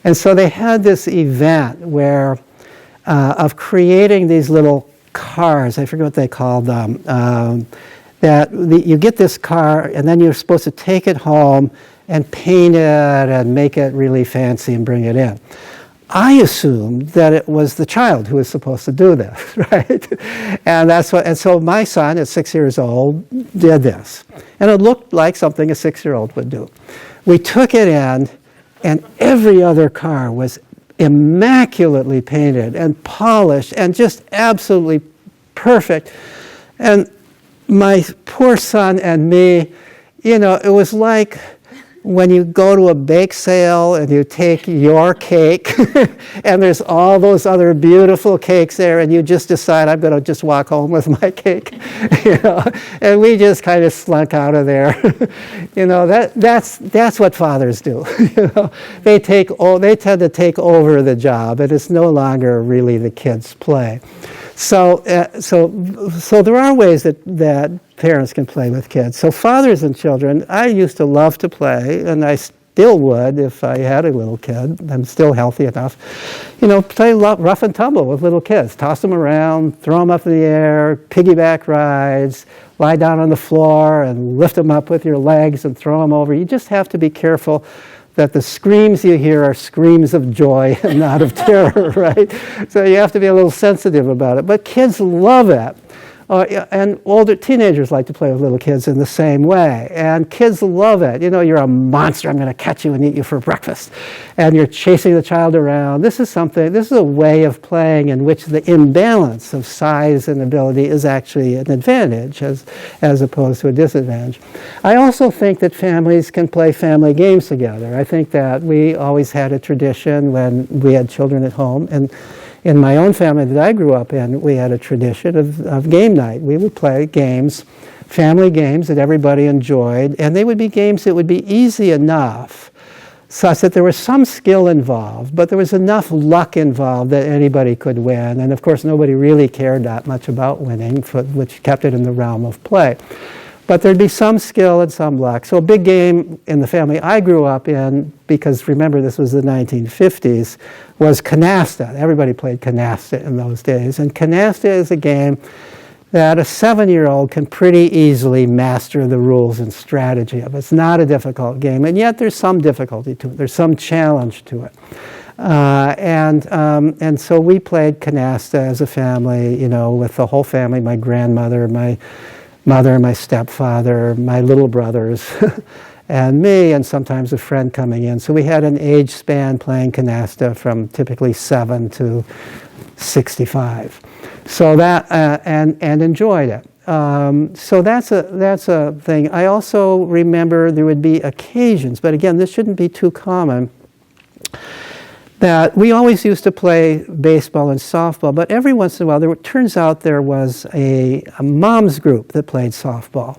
And so they had this event where, of creating these little cars, I forget what they called them, you get this car, and then you're supposed to take it home and paint it and make it really fancy and bring it in. I assumed that it was the child who was supposed to do this, right? And so my son at 6 years old did this. And it looked like something a 6-year-old would do. We took it in, and every other car was immaculately painted and polished and just absolutely perfect. And my poor son and me, you know, it was like when you go to a bake sale and you take your cake and there's all those other beautiful cakes there, and you just decide, I'm going to just walk home with my cake, you know, and we just kind of slunk out of there. You know, that's what fathers do. You know, they tend to take over the job, and it's no longer really the kids' play. So there are ways that parents can play with kids. So fathers and children, I used to love to play, and I still would if I had a little kid. I'm still healthy enough. You know, play rough and tumble with little kids. Toss them around, throw them up in the air, piggyback rides, lie down on the floor and lift them up with your legs and throw them over. You just have to be careful that the screams you hear are screams of joy and not of terror, right? So you have to be a little sensitive about it. But kids love it. And older teenagers like to play with little kids in the same way. And kids love it. You know, you're a monster. I'm going to catch you and eat you for breakfast. And you're chasing the child around. This is a way of playing in which the imbalance of size and ability is actually an advantage as opposed to a disadvantage. I also think that families can play family games together. I think that we always had a tradition when we had children at home. And in my own family that I grew up in, we had a tradition of game night. We would play games, family games that everybody enjoyed, and they would be games that would be easy enough such that there was some skill involved, but there was enough luck involved that anybody could win. And of course, nobody really cared that much about winning, which kept it in the realm of play. But there'd be some skill and some luck. So a big game in the family I grew up in, because remember this was the 1950s, was canasta. Everybody played canasta in those days. And canasta is a game that a 7-year-old can pretty easily master the rules and strategy of. It's not a difficult game, and yet there's some difficulty to it. There's some challenge to it. And so we played canasta as a family, you know, with the whole family, my grandmother, my mother, my stepfather, my little brothers, and me, and sometimes a friend coming in. So we had an age span playing canasta from typically 7 to 65. So that, and enjoyed it. So that's a thing. I also remember there would be occasions, but again, this shouldn't be too common, that we always used to play baseball and softball, but every once in a while, turns out there was a mom's group that played softball.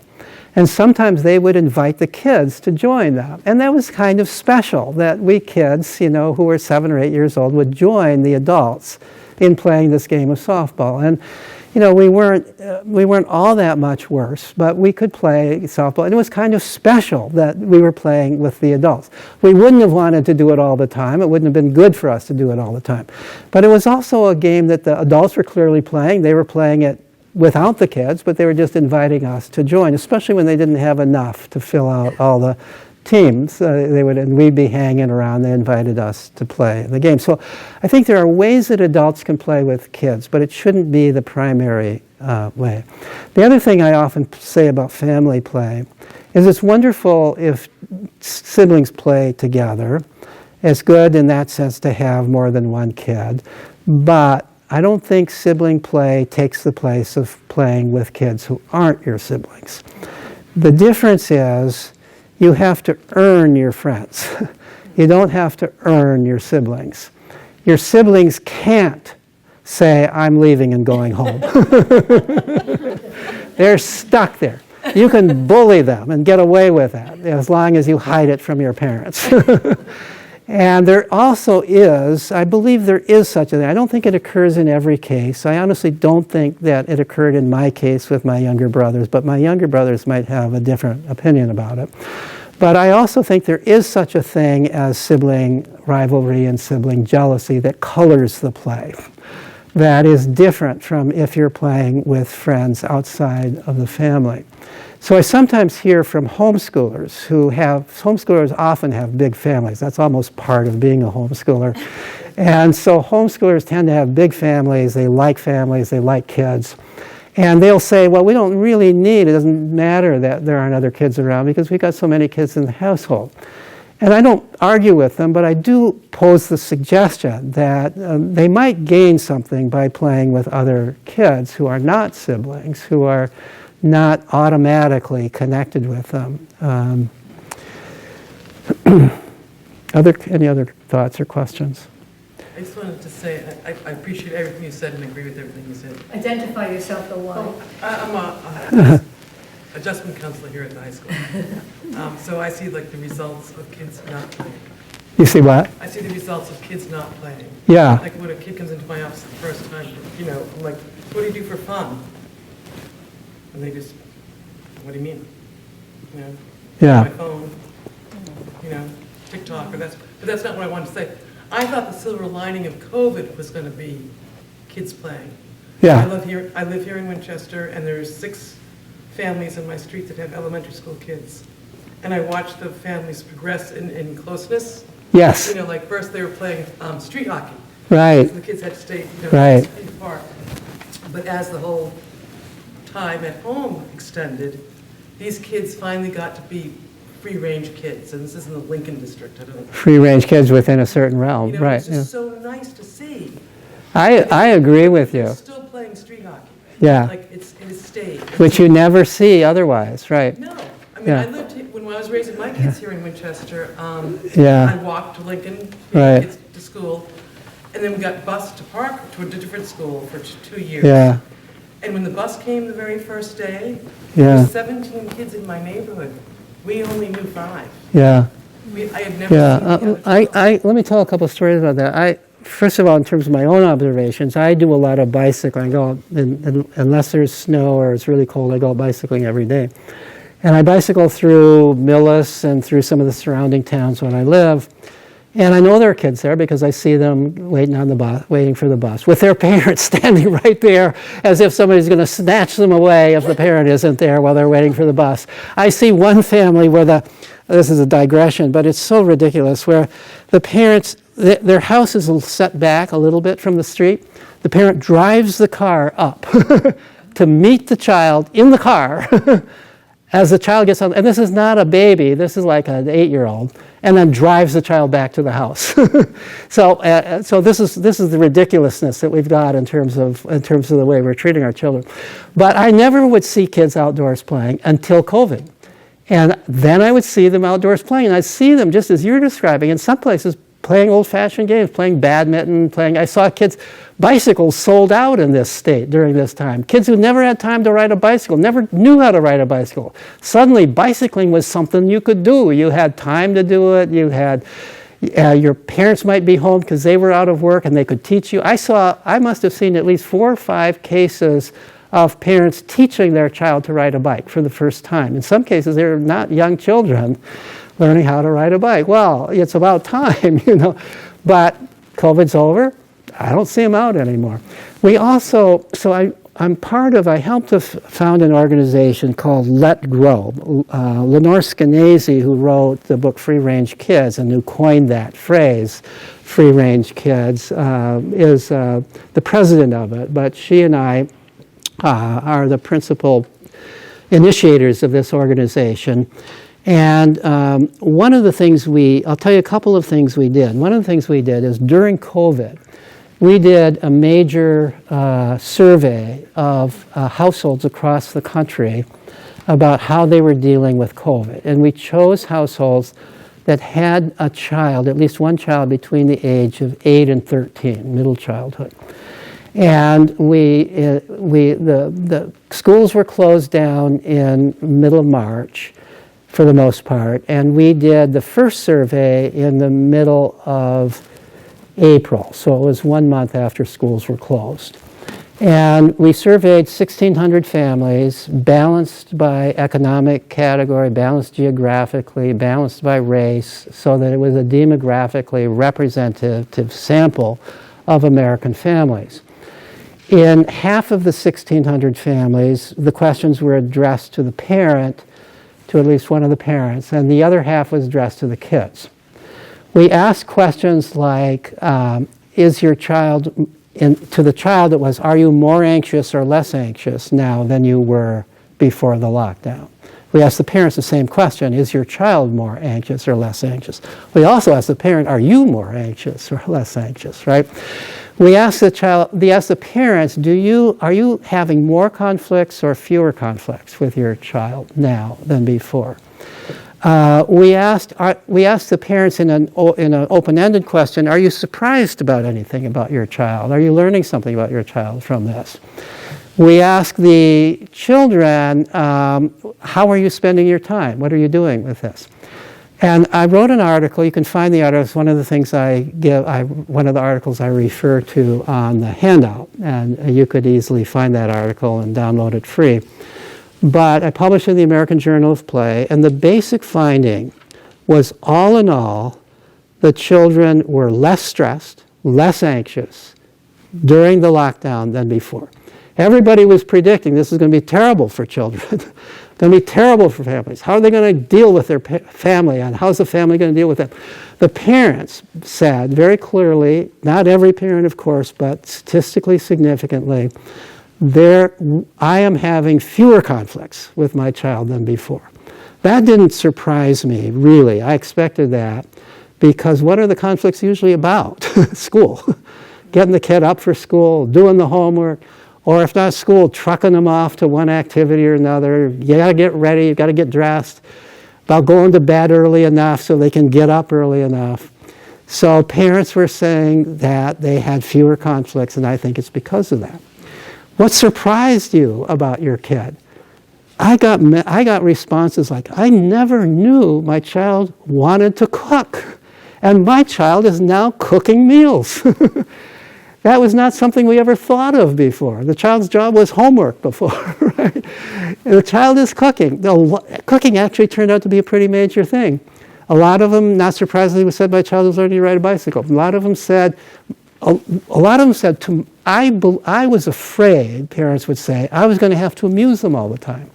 And sometimes they would invite the kids to join them. And that was kind of special, that we kids, you know, who were 7 or 8 years old would join the adults in playing this game of softball. And you know, we weren't all that much worse, but we could play softball, and it was kind of special that we were playing with the adults. We wouldn't have wanted to do it all the time. It wouldn't have been good for us to do it all the time. But it was also a game that the adults were clearly playing. They were playing it without the kids, but they were just inviting us to join, especially when they didn't have enough to fill out all the teams. And we'd be hanging around. They invited us to play the game. So I think there are ways that adults can play with kids, but it shouldn't be the primary way. The other thing I often say about family play is it's wonderful if siblings play together. It's good in that sense to have more than one kid, but I don't think sibling play takes the place of playing with kids who aren't your siblings. The difference is you have to earn your friends. You don't have to earn your siblings. Your siblings can't say, I'm leaving and going home. They're stuck there. You can bully them and get away with that as long as you hide it from your parents. And there also is, I believe there is such a thing. I don't think it occurs in every case. I honestly don't think that it occurred in my case with my younger brothers, but my younger brothers might have a different opinion about it. But I also think there is such a thing as sibling rivalry and sibling jealousy that colors the play. That is different from if you're playing with friends outside of the family. So I sometimes hear from homeschoolers homeschoolers often have big families. That's almost part of being a homeschooler. And so homeschoolers tend to have big families, they like kids. And they'll say, well, we don't really need, it doesn't matter that there aren't other kids around because we've got so many kids in the household. And I don't argue with them, but I do pose the suggestion that they might gain something by playing with other kids who are not siblings, who are not automatically connected with them. Any other thoughts or questions? I just wanted to say, I appreciate everything you said and agree with everything you said. Identify yourself, though, why? I'm a adjustment counselor here at the high school. So I see like the results of kids not playing. You see what? I see the results of kids not playing. Yeah. Like when a kid comes into my office the first time, you know, I'm like, what do you do for fun? And they just, what do you mean? You know, Yeah. my phone, you know, TikTok, but that's not what I wanted to say. I thought the silver lining of COVID was going to be kids playing. Yeah. I live here in Winchester, and there's 6 families in my street that have elementary school kids. and I watched the families progress in closeness. Yes, You know, like first they were playing street hockey. right, The kids had to stay, Right. 6 feet apart. But as the whole time at home extended, these kids finally got to be free-range kids, and this is in the Lincoln district. I don't know. free-range kids within a certain realm, You know, right. it's just so nice to see. I agree with They're you, still playing street hockey. Yeah. Like it stayed. which you never see otherwise, right? No, I mean, Yeah. I lived when I was raising my kids here in Winchester. Yeah. I walked to Lincoln, Right. kids to school, and then we got bused to Park to a different school for 2 years. Yeah, And when the bus came the very first day, Yeah. there were 17 kids in my neighborhood. We only knew 5. yeah. I had never Yeah, seen the other 12. let me tell a couple of stories about that. First of all, in terms of my own observations, I do a lot of bicycling. Unless there's snow or it's really cold, I go bicycling every day. And I bicycle through Millis and through some of the surrounding towns when I live. And I know there are kids there because I see them waiting for the bus, with their parents standing right there as if somebody's going to snatch them away if the parent isn't there while they're waiting for the bus. I see one family where this is a digression, but it's so ridiculous, where the parents, their house is set back a little bit from the street. The parent drives the car up to meet the child in the car as the child gets on, and this is not a baby, this is like an 8-year-old, and then drives the child back to the house. So this is the ridiculousness that we've got in terms of the way we're treating our children. But I never would see kids outdoors playing until COVID. And then I would see them outdoors playing, and I'd see them, just as you're describing, in some places playing old-fashioned games, playing badminton, I saw kids, bicycles sold out in this state during this time. Kids who never had time to ride a bicycle, never knew how to ride a bicycle. Suddenly, bicycling was something you could do. You had time to do it. You had, your parents might be home because they were out of work and they could teach you. I must have seen at least 4 or 5 cases of parents teaching their child to ride a bike for the first time. In some cases, they're not young children learning how to ride a bike. Well, it's about time, But COVID's over. I don't see them out anymore. We also, I helped to found an organization called Let Grow. Lenore Skenazy, who wrote the book Free Range Kids and who coined that phrase, Free Range Kids, is the president of it. But she and I are the principal initiators of this organization. And one of the things I'll tell you a couple of things we did. One of the things we did is during COVID, we did a major survey of households across the country about how they were dealing with COVID. And we chose households that had a child, at least one child between the age of 8 and 13, middle childhood. And the schools were closed down in middle of March for the most part, and we did the first survey in the middle of April, so it was 1 month after schools were closed. And we surveyed 1,600 families, balanced by economic category, balanced geographically, balanced by race, so that it was a demographically representative sample of American families. In half of the 1,600 families, the questions were addressed to the parent, to at least one of the parents, and the other half was addressed to the kids. We asked questions like, is your child, to the child it was, are you more anxious or less anxious now than you were before the lockdown? We asked the parents the same question, is your child more anxious or less anxious? We also asked the parent, are you more anxious or less anxious, right? We asked the parents, are you having more conflicts or fewer conflicts with your child now than before? We asked the parents in an open-ended question, are you surprised about anything about your child? Are you learning something about your child from this? We asked the children, how are you spending your time? What are you doing with this? And I wrote an article. You can find the article. It's one of the things one of the articles I refer to on the handout. And you could easily find that article and download it free. But I published in the American Journal of Play, and the basic finding was, all in all, the children were less stressed, less anxious during the lockdown than before. Everybody was predicting this is going to be terrible for children. Going to be terrible for families. How are they going to deal with their family, and how's the family going to deal with them? The parents said very clearly, not every parent, of course, but statistically significantly, I am having fewer conflicts with my child than before. That didn't surprise me, really. I expected that, because what are the conflicts usually about? School. Getting the kid up for school, doing the homework, or if not school, trucking them off to one activity or another. You got to get ready, you got to get dressed, about going to bed early enough so they can get up early enough. So parents were saying that they had fewer conflicts, and I think it's because of that. What surprised you about your kid? I got responses like, I never knew my child wanted to cook, and my child is now cooking meals. That was not something we ever thought of before. The child's job was homework before, right? And the child is cooking. Cooking actually turned out to be a pretty major thing. A lot of them, not surprisingly, said my child was learning to ride a bicycle. A lot of them said, I was afraid, parents would say, I was going to have to amuse them all the time.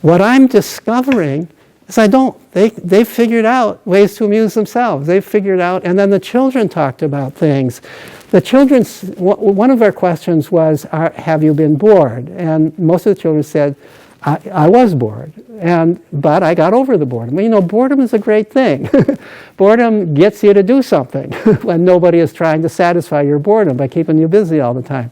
What I'm discovering is I don't. They figured out ways to amuse themselves. They figured out, and then the children talked about things. The children, one of our questions was, have you been bored? And most of the children said, I was bored, but I got over the boredom. Well, you know, boredom is a great thing. Boredom gets you to do something when nobody is trying to satisfy your boredom by keeping you busy all the time.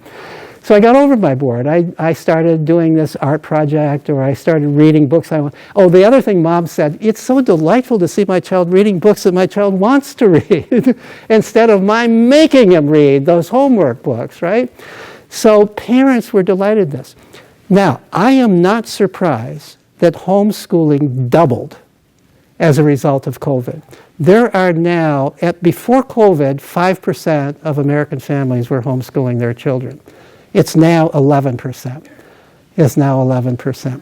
So I got over my bored. I started doing this art project, or I started reading books. The other thing Mom said, it's so delightful to see my child reading books that my child wants to read instead of my making him read those homework books, right? So parents were delighted with this. Now, I am not surprised that homeschooling doubled as a result of COVID. There are now, before COVID, 5% of American families were homeschooling their children. It's now 11%. It's now 11%.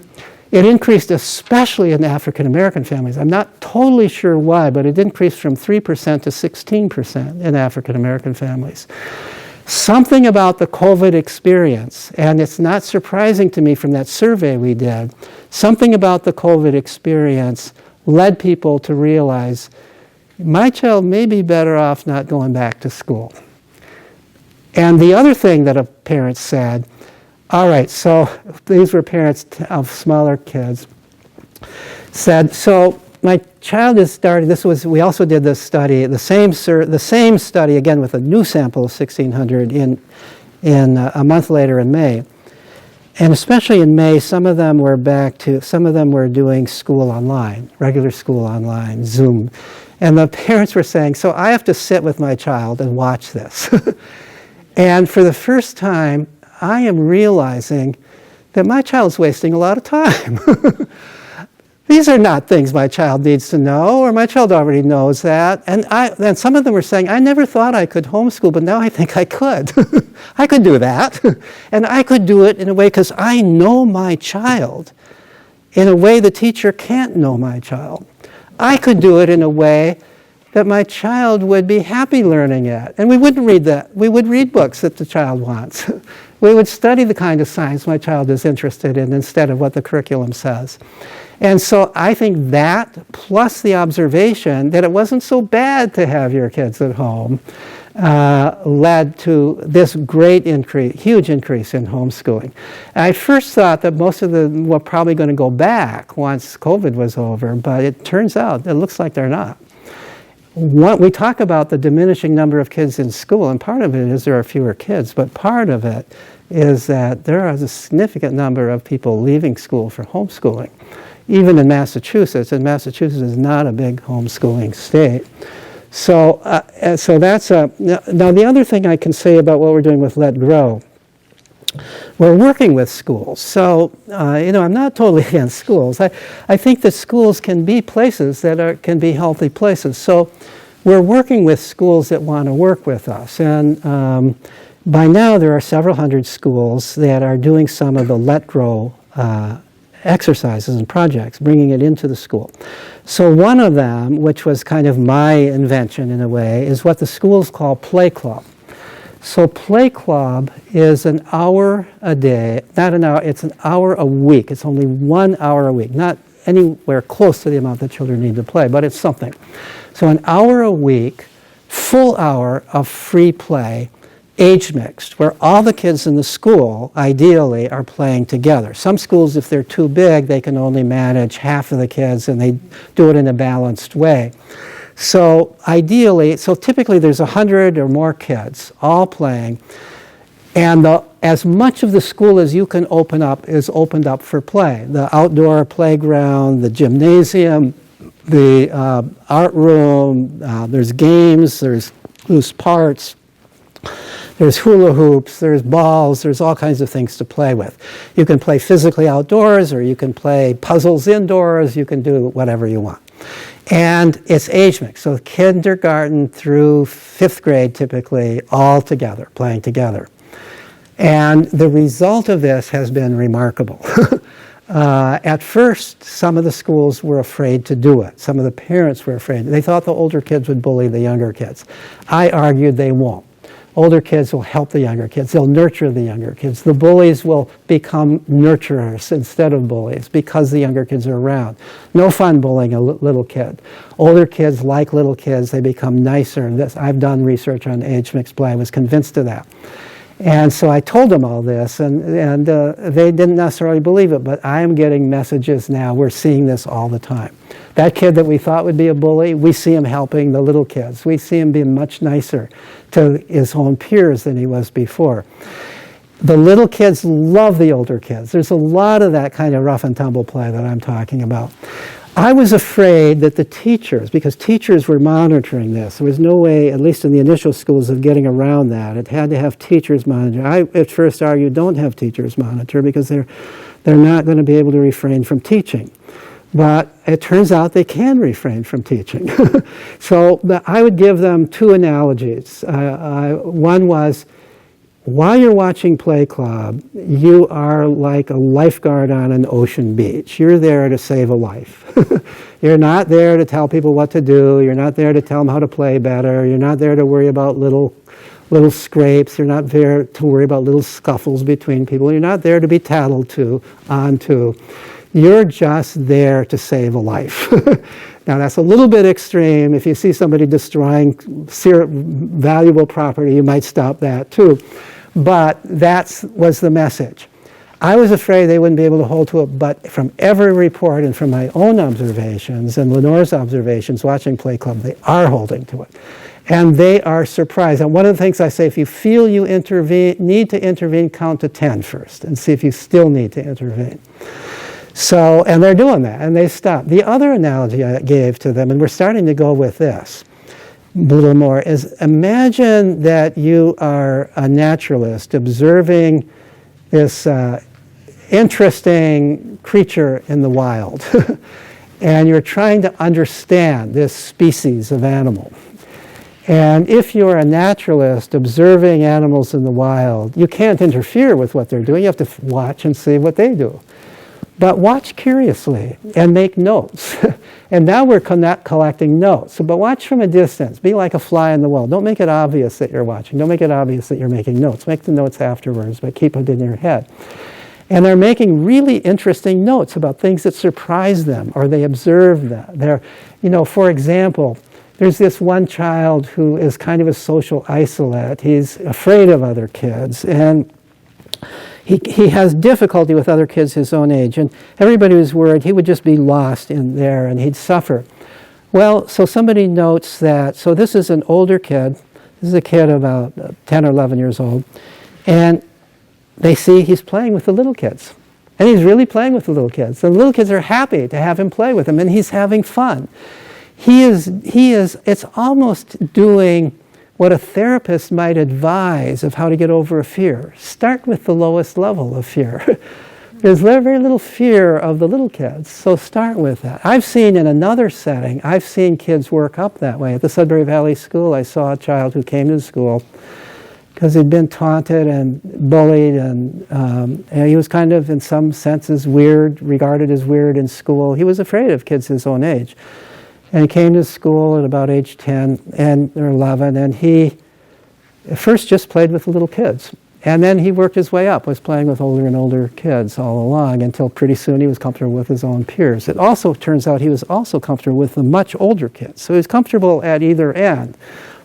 It increased especially in African American families. I'm not totally sure why, but it increased from 3% to 16% in African American families. Something about the COVID experience, and it's not surprising to me from that survey we did, something about the COVID experience led people to realize my child may be better off not going back to school. And the other thing that a parent said, all right, so these were parents of smaller kids, said, so my child is starting, we also did this study, the same study, again with a new sample of 1,600 in a month later in May. And especially in May, some of them were doing school online, regular school online, Zoom. And the parents were saying, so I have to sit with my child and watch this. And for the first time, I am realizing that my child's wasting a lot of time. These are not things my child needs to know, or my child already knows that. And some of them were saying, I never thought I could homeschool, but now I think I could. I could do that. And I could do it in a way, because I know my child in a way the teacher can't know my child. I could do it in a way that my child would be happy learning it. And we wouldn't read that. We would read books that the child wants. We would study the kind of science my child is interested in instead of what the curriculum says. And so I think that, plus the observation that it wasn't so bad to have your kids at home, led to this great increase, huge increase in homeschooling. I first thought that most of them were probably going to go back once COVID was over, but it turns out, it looks like they're not. We talk about the diminishing number of kids in school, and part of it is there are fewer kids, but part of it is that there is a significant number of people leaving school for homeschooling, even in Massachusetts, and Massachusetts is not a big homeschooling state. So that's now the other thing I can say about what we're doing with Let Grow, we're working with schools. So, I'm not totally against schools. I think that schools can be places that can be healthy places. So we're working with schools that want to work with us. And by now there are several hundred schools that are doing some of the Let Grow exercises and projects, bringing it into the school. So one of them, which was kind of my invention in a way, is what the schools call Play Club. So Play Club is an hour a day, not an hour, it's an hour a week. It's only 1 hour a week, not anywhere close to the amount that children need to play, but it's something. So an hour a week, full hour of free play, age mixed, where all the kids in the school, ideally, are playing together. Some schools, if they're too big, they can only manage half of the kids, and they do it in a balanced way. So ideally, so typically there's 100 or more kids all playing, and as much of the school as you can open up is opened up for play. The outdoor playground, the gymnasium, the art room, there's games, there's loose parts, there's hula hoops, there's balls, there's all kinds of things to play with. You can play physically outdoors, or you can play puzzles indoors, you can do whatever you want. And it's age mixed, so kindergarten through 5th grade typically all together, playing together. And the result of this has been remarkable. At first, some of the schools were afraid to do it. Some of the parents were afraid. They thought the older kids would bully the younger kids. I argued they won't. Older kids will help the younger kids. They'll nurture the younger kids. The bullies will become nurturers instead of bullies because the younger kids are around. No fun bullying a little kid. Older kids like little kids. They become nicer. I've done research on age mixed play. I was convinced of that. And so I told them all this, and they didn't necessarily believe it, but I am getting messages now. We're seeing this all the time. That kid that we thought would be a bully, we see him helping the little kids. We see him being much nicer to his own peers than he was before. The little kids love the older kids. There's a lot of that kind of rough and tumble play that I'm talking about. I was afraid that the teachers, because teachers were monitoring this, there was no way, at least in the initial schools, of getting around that. It had to have teachers monitor. I at first argued don't have teachers monitor because they're not going to be able to refrain from teaching. But it turns out they can refrain from teaching. So I would give them 2 analogies. One was, while you're watching Play Club, you are like a lifeguard on an ocean beach. You're there to save a life. You're not there to tell people what to do. You're not there to tell them how to play better. You're not there to worry about little scrapes. You're not there to worry about little scuffles between people. You're not there to be tattled onto. You're just there to save a life. Now that's a little bit extreme. If you see somebody destroying valuable property, you might stop that too. But that was the message. I was afraid they wouldn't be able to hold to it, but from every report and from my own observations and Lenore's observations watching Play Club, they are holding to it. And they are surprised. And one of the things I say, if you feel you need to intervene, count to 10 first and see if you still need to intervene. So, and they're doing that, and they stop. The other analogy I gave to them, and we're starting to go with this a little more, is imagine that you are a naturalist observing this interesting creature in the wild, and you're trying to understand this species of animal. And if you're a naturalist observing animals in the wild, you can't interfere with what they're doing. You have to watch and see what they do. But watch curiously and make notes. And now we're collecting notes. But watch from a distance. Be like a fly on the wall. Don't make it obvious that you're watching. Don't make it obvious that you're making notes. Make the notes afterwards, but keep it in your head. And they're making really interesting notes about things that surprise them or they observe them. They're, for example, there's this one child who is kind of a social isolate. He's afraid of other kids, and he has difficulty with other kids his own age, and everybody was worried he would just be lost in there and he'd suffer. Well, so somebody notes that, so this is an older kid, this is a kid about 10 or 11 years old, and they see he's playing with the little kids. And he's really playing with the little kids. The little kids are happy to have him play with them, and he's having fun. It's almost doing what a therapist might advise of how to get over a fear. Start with the lowest level of fear. There's very little fear of the little kids, so start with that. I've seen in another setting, I've seen kids work up that way. At the Sudbury Valley School, I saw a child who came to school because he'd been taunted and bullied, and he was kind of, in some senses, regarded as weird in school. He was afraid of kids his own age. And he came to school at about age 10 or 11, and he At first just played with the little kids. And then he worked his way up, was playing with older and older kids all along until pretty soon he was comfortable with his own peers. It also turns out he was also comfortable with the much older kids. So he was comfortable at either end,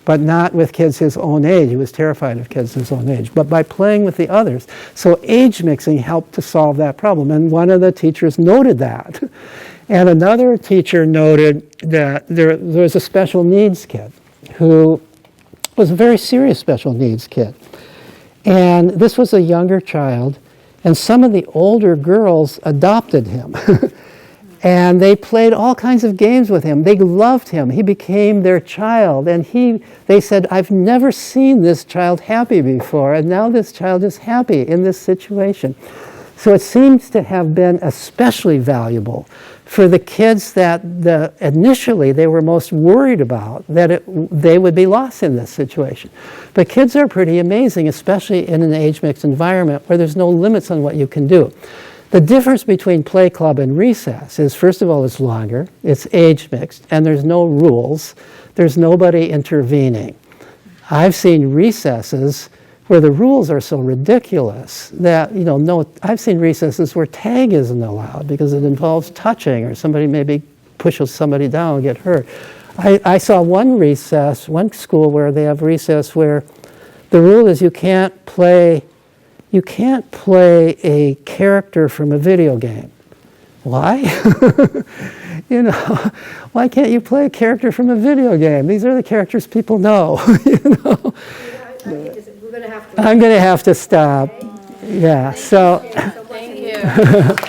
but not with kids his own age. He was terrified of kids his own age, but by playing with the others. So age mixing helped to solve that problem. And one of the teachers noted that. And another teacher noted that there was a special needs kid who was a very serious special needs kid. And this was a younger child, and some of the older girls adopted him. And they played all kinds of games with him. They loved him. He became their child. And they said, I've never seen this child happy before, and now this child is happy in this situation. So it seems to have been especially valuable for the kids that initially they were most worried about, that they would be lost in this situation. But kids are pretty amazing, especially in an age-mixed environment where there's no limits on what you can do. The difference between play club and recess is, first of all, it's longer, it's age-mixed, and there's no rules. There's nobody intervening. I've seen recesses where the rules are so ridiculous that, I've seen recesses where tag isn't allowed because it involves touching, or somebody maybe pushes somebody down and get hurt. I saw one school where they have recess where the rule is you can't play a character from a video game. Why? Why can't you play a character from a video game? These are the characters people know, We're going to have to. I'm going to have to stop. Yeah, so. Okay, so thank you.